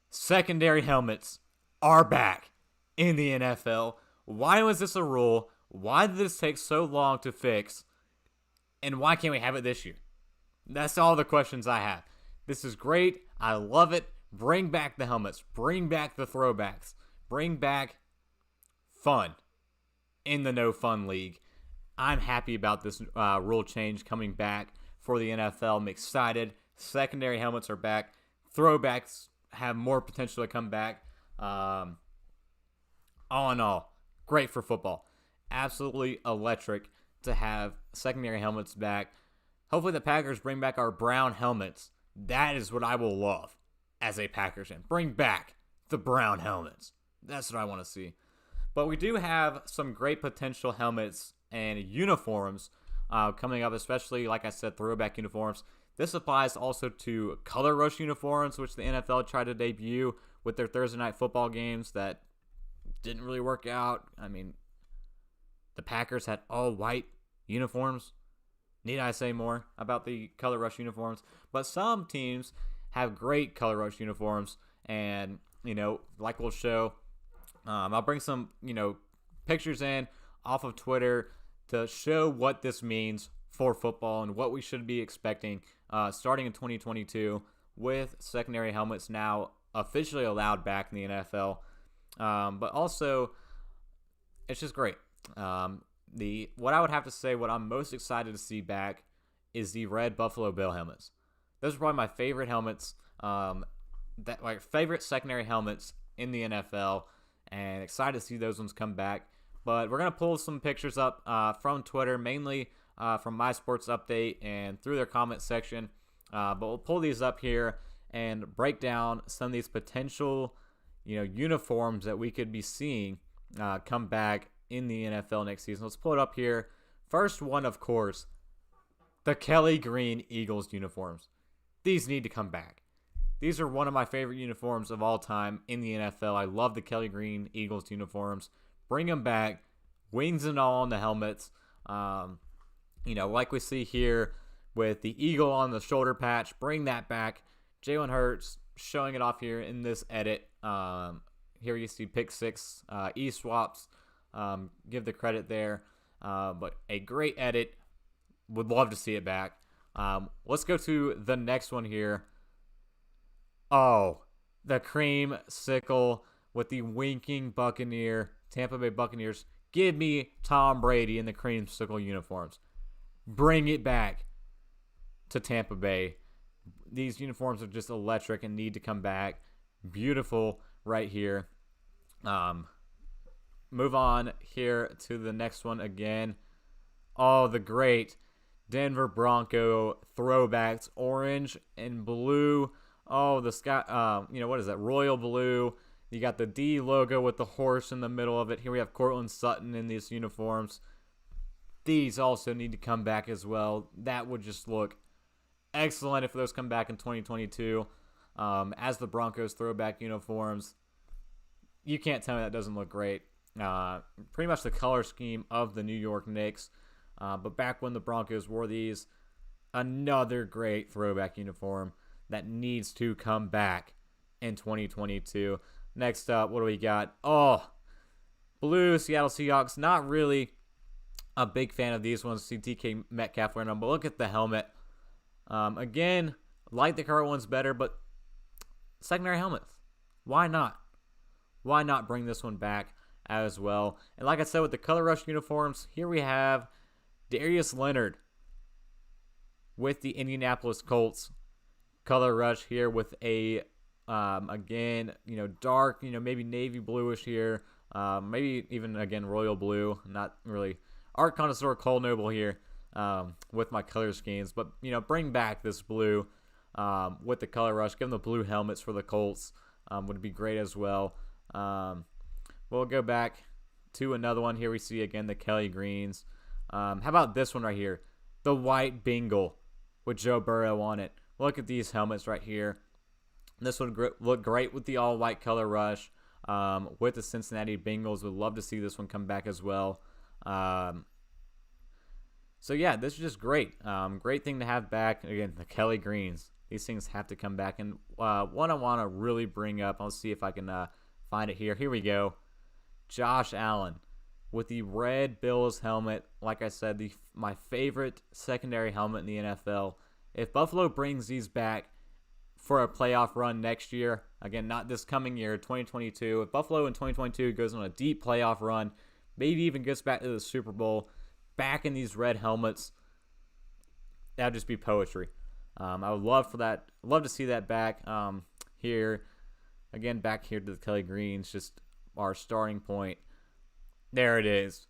secondary helmets are back in the NFL. Why was this a rule? Why did this take so long to fix? And why can't we have it this year? That's all the questions I have. This is great. I love it. Bring back the helmets. Bring back the throwbacks. Bring back fun in the no fun league. I'm happy about this rule change coming back for the NFL. I'm excited. Secondary helmets are back. Throwbacks have more potential to come back. All in all, great for football. Absolutely electric to have secondary helmets back. Hopefully the Packers bring back our brown helmets. That is what I will love as a Packers fan. Bring back the brown helmets. That's what I want to see. But we do have some great potential helmets and uniforms coming up, especially, like I said, throwback uniforms. This applies also to color rush uniforms, which the NFL tried to debut with their Thursday night football games that didn't really work out. I mean, the Packers had all white uniforms. Need I say more about the color rush uniforms? But some teams have great color rush uniforms, and, like we'll show, I'll bring some, pictures in off of Twitter to show what this means for football and what we should be expecting starting in 2022 with secondary helmets now officially allowed back in the NFL. But also, it's just great. What I would have to say, what I'm most excited to see back is the red Buffalo Bill helmets. Those are probably my favorite helmets, favorite secondary helmets in the NFL, and excited to see those ones come back. But we're going to pull some pictures up from Twitter, mainly from My Sports Update and through their comment section. But we'll pull these up here and break down some of these potential, uniforms that we could be seeing come back in the NFL next season. Let's pull it up here. First one, of course, the Kelly Green Eagles uniforms. These need to come back. These are one of my favorite uniforms of all time in the NFL. I love the Kelly Green Eagles uniforms. Bring them back. Wings and all on the helmets. Like we see here with the eagle on the shoulder patch. Bring that back. Jalen Hurts showing it off here in this edit. Here you see pick 6 e-swaps. Give the credit there. But a great edit. Would love to see it back. Let's go to the next one here. Oh, the cream sickle with the winking Buccaneer, Tampa Bay Buccaneers. Give me Tom Brady in the creamsicle uniforms. Bring it back to Tampa Bay. These uniforms are just electric and need to come back. Beautiful right here. Move on here to the next one again. Oh, the great Denver Bronco throwbacks, orange and blue. Oh, the sky, what is that? Royal blue. You got the D logo with the horse in the middle of it. Here we have Cortland Sutton in these uniforms. These also need to come back as well. That would just look excellent if those come back in 2022 as the Broncos throwback uniforms. You can't tell me that doesn't look great. Pretty much the color scheme of the New York Knicks. But back when the Broncos wore these, another great throwback uniform that needs to come back in 2022. Next up, what do we got? Oh, blue Seattle Seahawks. Not really a big fan of these ones. See DK Metcalf wearing them, but look at the helmet. Again, like the current ones better, but secondary helmets. Why not? Why not bring this one back as well? And like I said, with the Color Rush uniforms, here we have Darius Leonard with the Indianapolis Colts. Color Rush here with a, again, dark, maybe navy bluish here. Maybe even, again, royal blue. Not really art connoisseur Cole Noble here with my color schemes. But, bring back this blue with the Color Rush. Give them the blue helmets for the Colts. Would be great as well. We'll go back to another one. Here we see, again, the Kelly Greens. How about this one right here? The white Bengal with Joe Burrow on it. Look at these helmets right here. This would look great with the all-white Color Rush. With the Cincinnati Bengals, would love to see this one come back as well. So, yeah, this is just great. Great thing to have back. Again, the Kelly Greens. These things have to come back. And one I want to really bring up, I'll see if I can find it here. Here we go. Josh Allen with the red Bills helmet. Like I said, my favorite secondary helmet in the NFL. If Buffalo brings these back for a playoff run next year, again, not this coming year, 2022, if Buffalo in 2022 goes on a deep playoff run, maybe even gets back to the Super Bowl, back in these red helmets, that would just be poetry. I would love for that. Love to see that back here. Again, back here to the Kelly Greens, just our starting point. There it is.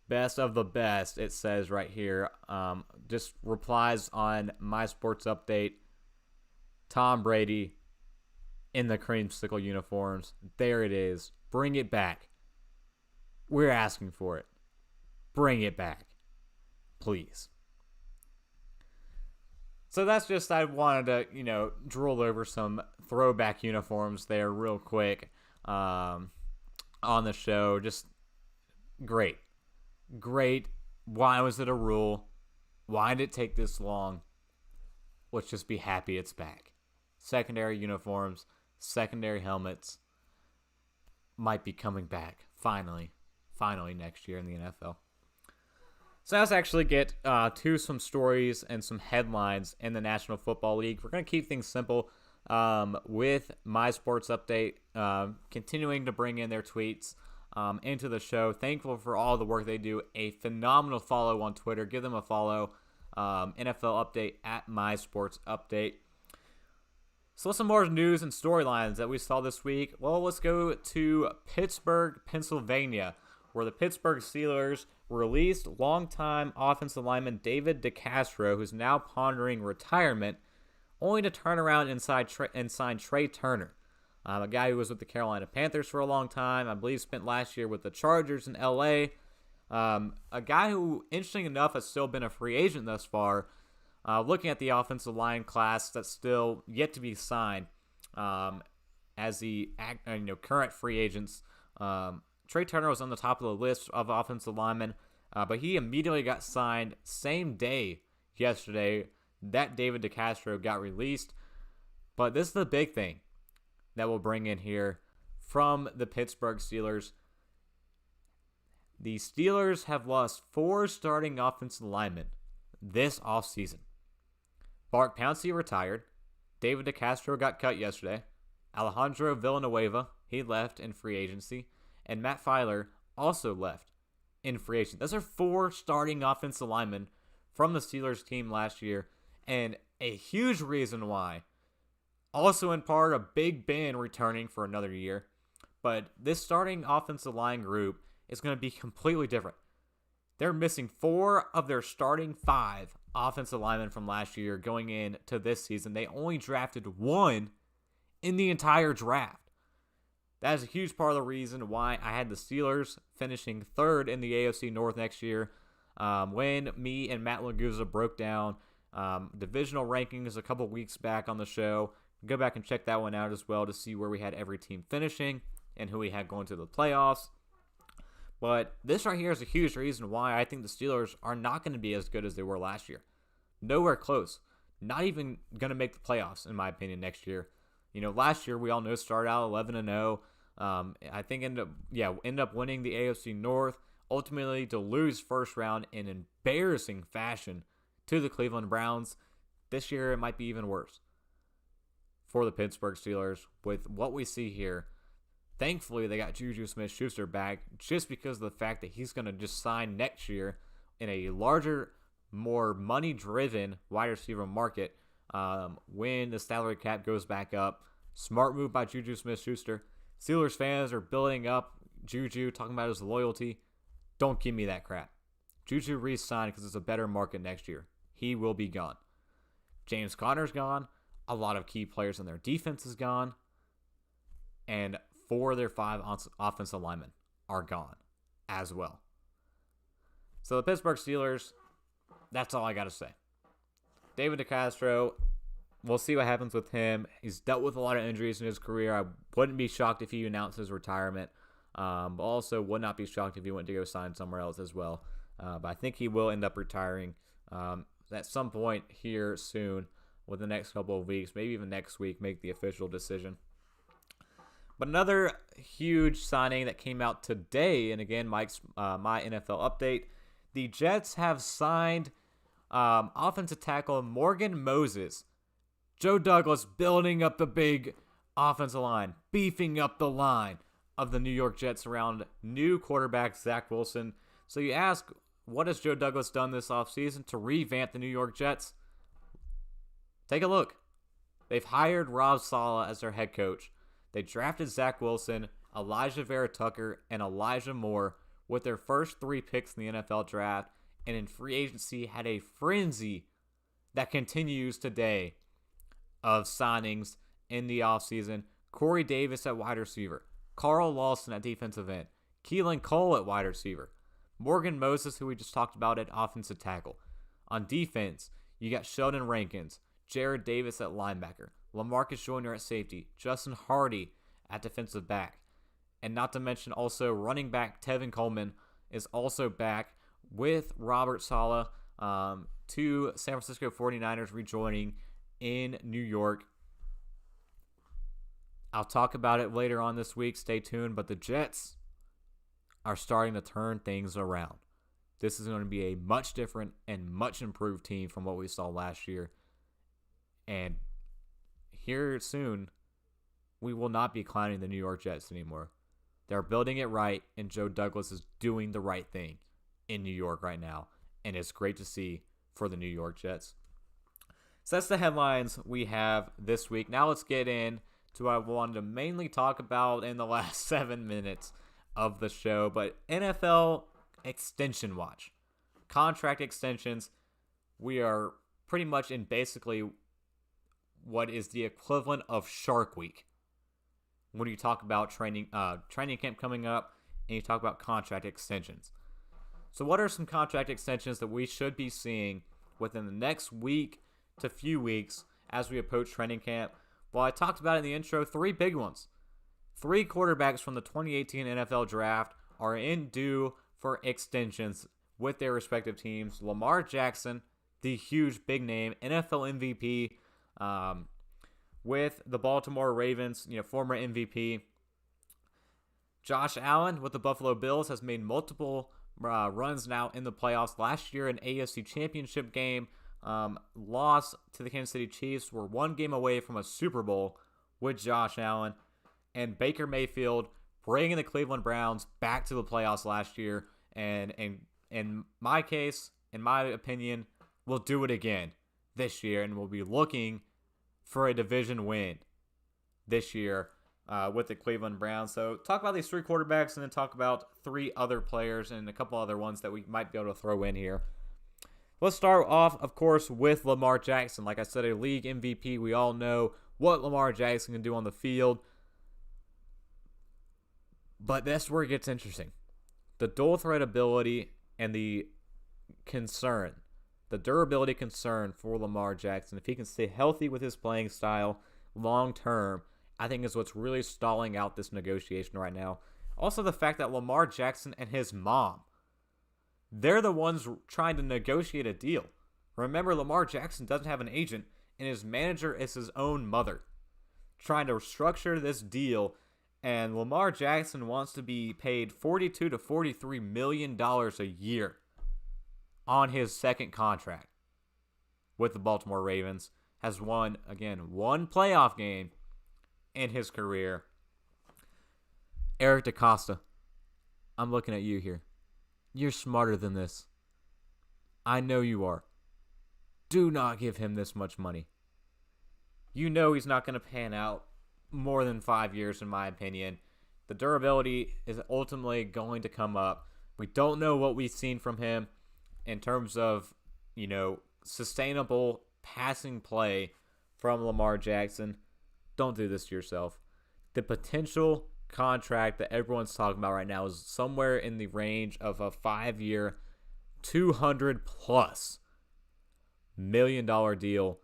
Best of the best, it says right here. Just replies on My Sports Update. Tom Brady in the creamsicle uniforms. There it is. Bring it back. We're asking for it. Bring it back. Please. So that's just, I wanted to, drool over some throwback uniforms there real quick on the show. Just great. Great. Why was it a rule? Why did it take this long? Let's just be happy it's back. Secondary uniforms, secondary helmets might be coming back finally next year in the NFL. So let's actually get to some stories and some headlines in the National Football League. We're going to keep things simple with My Sports Update, continuing to bring in their tweets into the show. Thankful for all the work they do. A phenomenal follow on Twitter. Give them a follow. NFL Update at My Sports Update. So some more news and storylines that we saw this week. Well, let's go to Pittsburgh, Pennsylvania, where the Pittsburgh Steelers released longtime offensive lineman David DeCastro, who's now pondering retirement, only to turn around and sign Trey Turner, a guy who was with the Carolina Panthers for a long time. I believe spent last year with the Chargers in L.A., a guy who, interesting enough, has still been a free agent thus far. Looking at the offensive line class that's still yet to be signed as the current free agents. Trey Turner was on the top of the list of offensive linemen, but he immediately got signed same day yesterday that David DeCastro got released. But this is the big thing that we'll bring in here from the Pittsburgh Steelers. The Steelers have lost 4 starting offensive linemen this offseason. Bart Pouncey retired. David DeCastro got cut yesterday. Alejandro Villanueva, he left in free agency. And Matt Filer also left in free agency. Those are 4 starting offensive linemen from the Steelers team last year. And a huge reason why. Also in part of Big Ben returning for another year. But this starting offensive line group is going to be completely different. They're missing 4 of their starting 5 offensive linemen from last year going into this season. They only drafted 1 in the entire draft. That is a huge part of the reason why I had the Steelers finishing third in the AFC North next year. When me and Matt Laguza broke down divisional rankings a couple weeks back on the show, go back and check that one out as well to see where we had every team finishing and who we had going to the playoffs. But this right here is a huge reason why I think the Steelers are not going to be as good as they were last year. Nowhere close. Not even going to make the playoffs, in my opinion, next year. Last year we all know started out 11-0. I think end up winning the AFC North. Ultimately to lose first round in embarrassing fashion to the Cleveland Browns. This year it might be even worse for the Pittsburgh Steelers with what we see here. Thankfully, they got Juju Smith-Schuster back just because of the fact that he's going to just sign next year in a larger, more money-driven wide receiver market when the salary cap goes back up. Smart move by Juju Smith-Schuster. Steelers fans are building up Juju, talking about his loyalty. Don't give me that crap. Juju re-signed because it's a better market next year. He will be gone. James Conner's gone. A lot of key players in their defense is gone. And 4 of their 5 offensive linemen are gone as well. So the Pittsburgh Steelers, that's all I got to say. David DeCastro, we'll see what happens with him. He's dealt with a lot of injuries in his career. I wouldn't be shocked if he announced his retirement. But also would not be shocked if he went to go sign somewhere else as well. But I think he will end up retiring at some point here soon within the next couple of weeks, maybe even next week, make the official decision. But another huge signing that came out today, and again, Mike's my NFL update, the Jets have signed offensive tackle Morgan Moses. Joe Douglas building up the big offensive line, beefing up the line of the New York Jets around new quarterback Zach Wilson. So you ask, what has Joe Douglas done this offseason to revamp the New York Jets? Take a look. They've hired Rob Saleh as their head coach. They drafted Zach Wilson, Elijah Vera Tucker, and Elijah Moore with their first 3 picks in the NFL draft, and in free agency had a frenzy that continues today of signings in the offseason. Corey Davis at wide receiver, Carl Lawson at defensive end, Keelan Cole at wide receiver, Morgan Moses, who we just talked about, at offensive tackle. On defense, you got Sheldon Rankins, Jared Davis at linebacker, LaMarcus Joyner at safety, Justin Hardy at defensive back. And not to mention also running back Tevin Coleman is also back with Robert Saleh, 2 San Francisco 49ers rejoining in New York. I'll talk about it later on this week. Stay tuned. But the Jets are starting to turn things around. This is going to be a much different and much improved team from what we saw last year. And here soon, we will not be clowning the New York Jets anymore. They're building it right, and Joe Douglas is doing the right thing in New York right now. And it's great to see for the New York Jets. So that's the headlines we have this week. Now let's get in to what I wanted to mainly talk about in the last 7 minutes of the show. But NFL extension watch. Contract extensions. We are pretty much in basically what is the equivalent of Shark Week when you talk about training camp coming up and you talk about contract extensions. So what are some contract extensions that we should be seeing within the next week to few weeks as we approach training camp? Well, I talked about it in the intro, 3 big ones. 3 quarterbacks from the 2018 NFL Draft are in due for extensions with their respective teams. Lamar Jackson, the huge big name, NFL MVP, with the Baltimore Ravens, former MVP. Josh Allen with the Buffalo Bills has made multiple runs now in the playoffs. Last year, an AFC Championship game, loss to the Kansas City Chiefs. Were 1 game away from a Super Bowl with Josh Allen. And Baker Mayfield bringing the Cleveland Browns back to the playoffs last year. And in my case, in my opinion, we'll do it again this year. And we'll be looking for a division win this year with the Cleveland Browns. So talk about these 3 quarterbacks and then talk about 3 other players and a couple other ones that we might be able to throw in here. Let's start off, of course, with Lamar Jackson. Like I said, a league MVP. We all know what Lamar Jackson can do on the field. But that's where it gets interesting. The dual threat ability and the durability concern for Lamar Jackson, if he can stay healthy with his playing style long term, I think is what's really stalling out this negotiation right now. Also, the fact that Lamar Jackson and his mom, they're the ones trying to negotiate a deal. Remember, Lamar Jackson doesn't have an agent, and his manager is his own mother, trying to structure this deal. And Lamar Jackson wants to be paid $42 to $43 million a year on his second contract with the Baltimore Ravens. Has won, again, one playoff game in his career. Eric DeCosta, I'm looking at you here. You're smarter than this. I know you are. Do not give him this much money. You know he's not going to pan out more than 5 years, in my opinion. The durability is ultimately going to come up. We don't know what we've seen from him in terms of, sustainable passing play from Lamar Jackson. Don't do this to yourself. The potential contract that everyone's talking about right now is somewhere in the range of a 5-year, $200+ million deal.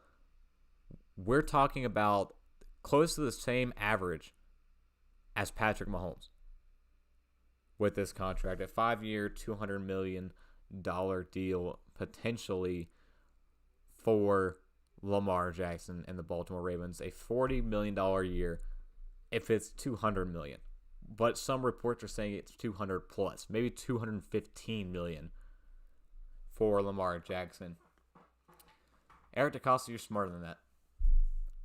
We're talking about close to the same average as Patrick Mahomes with this contract. A 5-year, $200 million deal potentially for Lamar Jackson and the Baltimore Ravens. A $40 million year if it's $200 million. But some reports are saying it's $200+, maybe $215 million for Lamar Jackson. Eric DeCosta, you're smarter than that.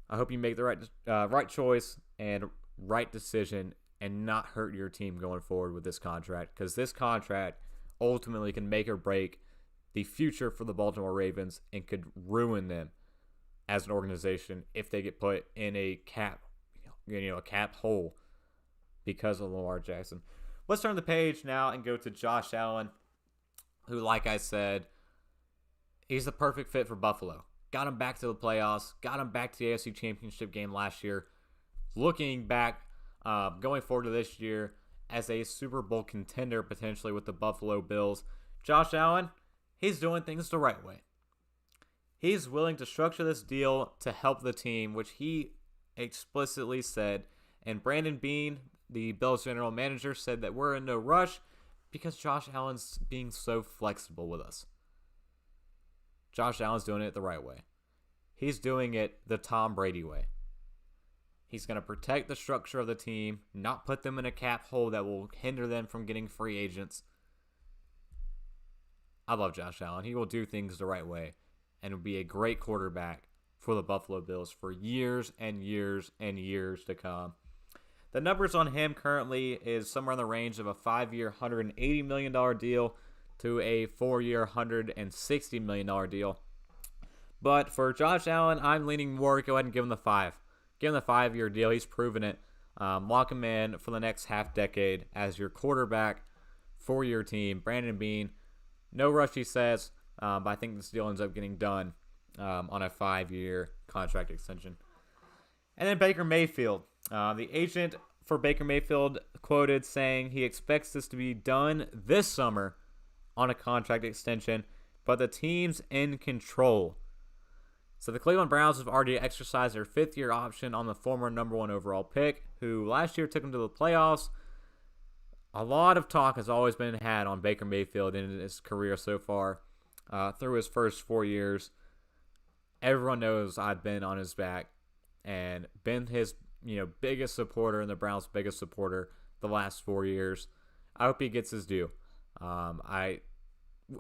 I hope you make the right choice and right decision and not hurt your team going forward with this contract, because this contract ultimately can make or break the future for the Baltimore Ravens and could ruin them as an organization if they get put in a cap hole because of Lamar Jackson. Let's turn the page now and go to Josh Allen, who, like I said, he's the perfect fit for Buffalo. Got him back to the playoffs, got him back to the AFC Championship game last year. Looking back, going forward to this year as a Super Bowl contender potentially with the Buffalo Bills. Josh Allen, he's doing things the right way. He's willing to structure this deal to help the team, which he explicitly said. And Brandon Beane, the Bills general manager, said that we're in no rush because Josh Allen's being so flexible with us. Josh Allen's doing it the right way. He's doing it the Tom Brady way. He's going to protect the structure of the team, not put them in a cap hole that will hinder them from getting free agents. I love Josh Allen. He will do things the right way and will be a great quarterback for the Buffalo Bills for years and years and years to come. The numbers on him currently is somewhere in the range of a 5-year, $180 million deal to a 4-year, $160 million deal. But for Josh Allen, I'm leaning more. Go ahead and give him the 5. Give him the 5-year deal. He's proven it. Lock him in for the next half decade as your quarterback for your team. Brandon Beane, no rush, he says, but I think this deal ends up getting done on a 5-year contract extension. And then Baker Mayfield. The agent for Baker Mayfield quoted saying he expects this to be done this summer on a contract extension, but the team's in control. So the Cleveland Browns have already exercised their 5th-year option on the former number 1 overall pick, who last year took them to the playoffs. A lot of talk has always been had on Baker Mayfield in his career so far through his first 4 years. Everyone knows I've been on his back and been his biggest supporter and the Browns' biggest supporter the last 4 years. I hope he gets his due. I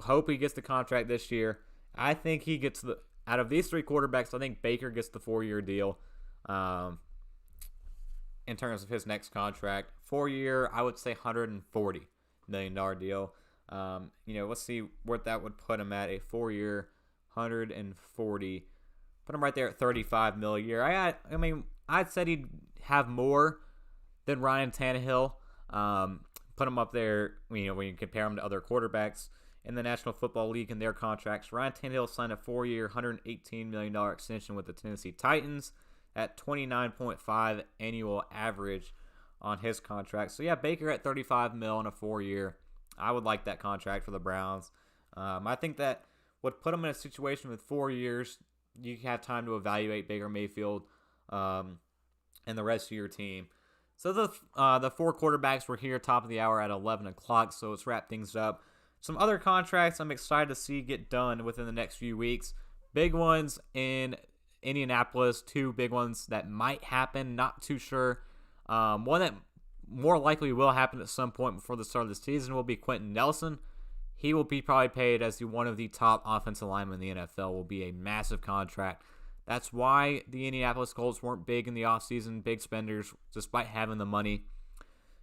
hope he gets the contract this year. I think he gets out of these 3 quarterbacks, I think Baker gets the 4-year deal in terms of his next contract. 4-year, I would say $140 million deal. Let's see where that would put him at. A 4-year, 140. Put him right there at $35 million a year. I'd said he'd have more than Ryan Tannehill. Put him up there, when you compare him to other quarterbacks in the National Football League and their contracts. Ryan Tannehill signed a 4-year, $118 million extension with the Tennessee Titans at 29.5 annual average on his contract. So yeah, Baker at $35 million in a 4-year. I would like that contract for the Browns. I think that would put them in a situation with 4 years. You have time to evaluate Baker Mayfield and the rest of your team. So the 4 quarterbacks were here top of the hour at 11 o'clock. So let's wrap things up. Some other contracts I'm excited to see get done within the next few weeks. Big ones in Indianapolis. 2 big ones that might happen. Not too sure. One that more likely will happen at some point before the start of the season will be Quentin Nelson. He will be probably paid as one of the top offensive linemen in the NFL. Will be a massive contract. That's why the Indianapolis Colts weren't big in the offseason, big spenders, despite having the money.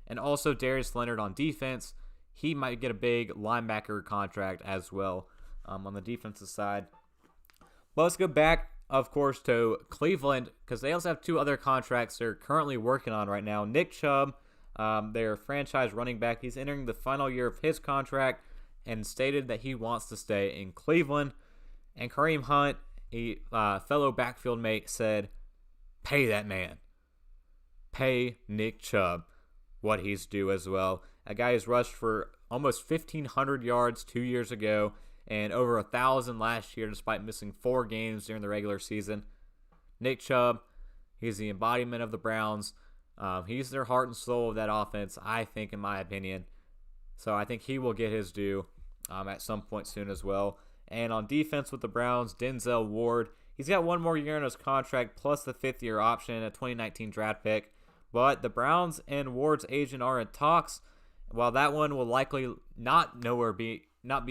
And also Darius Leonard on defense. He might get a big linebacker contract as well on the defensive side. But let's go back, of course, to Cleveland, because they also have 2 other contracts they're currently working on right now. Nick Chubb, their franchise running back, he's entering the final year of his contract and stated that he wants to stay in Cleveland. And Kareem Hunt, a fellow backfield mate, said, pay that man. Pay Nick Chubb what he's due as well. A guy who's rushed for almost 1,500 yards 2 years ago and over 1,000 last year despite missing 4 games during the regular season. Nick Chubb, he's the embodiment of the Browns. He's their heart and soul of that offense, I think, in my opinion. So I think he will get his due at some point soon as well. And on defense with the Browns, Denzel Ward, he's got 1 more year in his contract plus the 5th-year option, a 2019 draft pick. But the Browns and Ward's agent are in talks. While that one will likely not be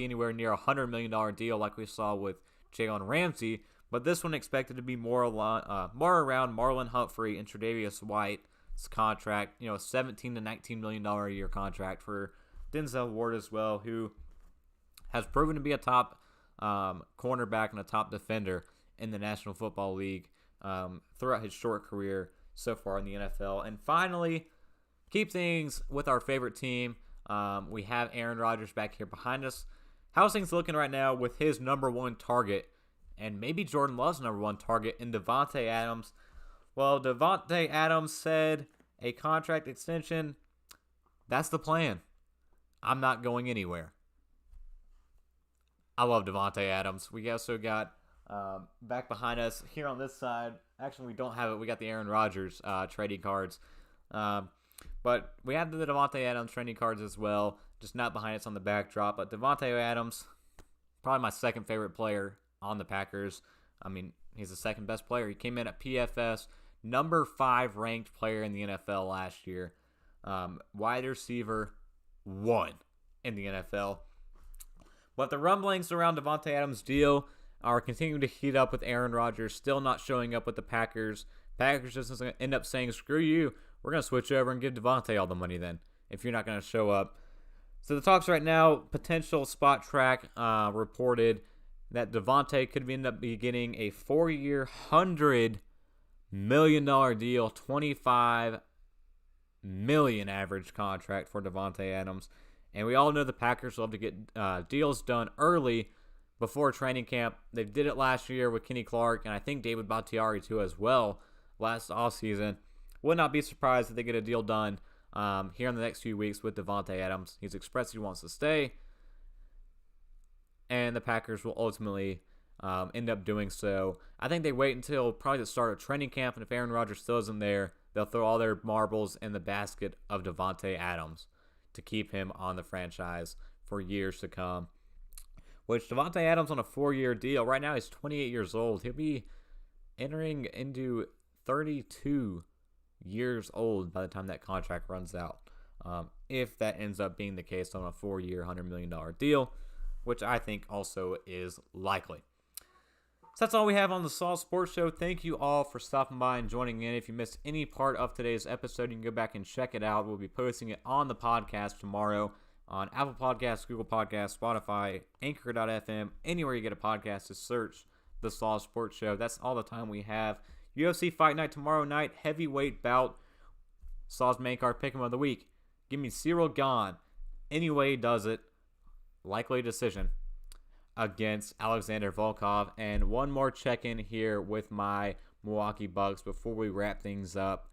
anywhere near a $100 million deal like we saw with Jalen Ramsey, but this one expected to be more around Marlon Humphrey and Tre'Davious White's contract, $17 to $19 million a year contract for Denzel Ward as well, who has proven to be a top cornerback and a top defender in the National Football League throughout his short career so far in the NFL. And finally, keep things with our favorite team. We have Aaron Rodgers back here behind us. How's things looking right now with his number 1 target and maybe Jordan Love's number 1 target in Davante Adams? Well, Davante Adams said a contract extension, that's the plan. I'm not going anywhere. I love Davante Adams. We also got back behind us here on this side. Actually, we don't have it. We got the Aaron Rodgers trading cards. But we have the Davante Adams trading cards as well, just not behind us on the backdrop. But Davante Adams, probably my second favorite player on the Packers. I mean, he's the second best player. He came in at PFS, number 5 ranked player in the NFL last year. Wide receiver 1 in the NFL. But the rumblings around Davante Adams' deal are continuing to heat up with Aaron Rodgers still not showing up with the Packers. Packers just end up saying, screw you, we're going to switch over and give Davante all the money then if you're not going to show up. So the talks right now, potential spot track reported that Davante could end up getting a 4-year, $100 million deal, $25 million average contract for Davante Adams. And we all know the Packers love to get deals done early before training camp. They did it last year with Kenny Clark, and I think David Bakhtiari too as well last offseason. Would not be surprised if they get a deal done here in the next few weeks with Davante Adams. He's expressed he wants to stay, and the Packers will ultimately end up doing so. I think they wait until probably the start of training camp, and if Aaron Rodgers still isn't there, they'll throw all their marbles in the basket of Davante Adams to keep him on the franchise for years to come. Which Davante Adams on a 4-year deal. Right now he's 28 years old. He'll be entering into 32 years old by the time that contract runs out. If that ends up being the case on a 4-year, $100 million deal, which I think also is likely. So that's all we have on the Saul Sports Show. Thank you all for stopping by and joining in. If you missed any part of today's episode, you can go back and check it out. We'll be posting it on the podcast tomorrow on Apple Podcasts, Google Podcasts, Spotify, Anchor.fm, anywhere you get a podcast to search the Saul Sports Show. That's all the time we have. UFC Fight Night tomorrow night, heavyweight bout. Saul's main card pick 'em of the week. Give me Cyril Gane. Anyway he does it. Likely decision against Alexander Volkov. And one more check-in here with my Milwaukee Bucks before we wrap things up.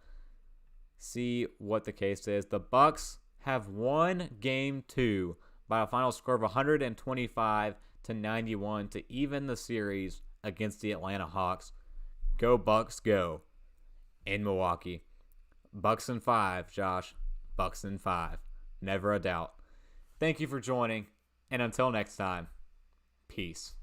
see what the case is. The Bucks have won game 2 by a final score of 125-91 to even the series against the Atlanta Hawks. Go Bucks, go in Milwaukee. Bucks in 5, Josh. Bucks in 5. Never a doubt. Thank you for joining, and until next time, peace.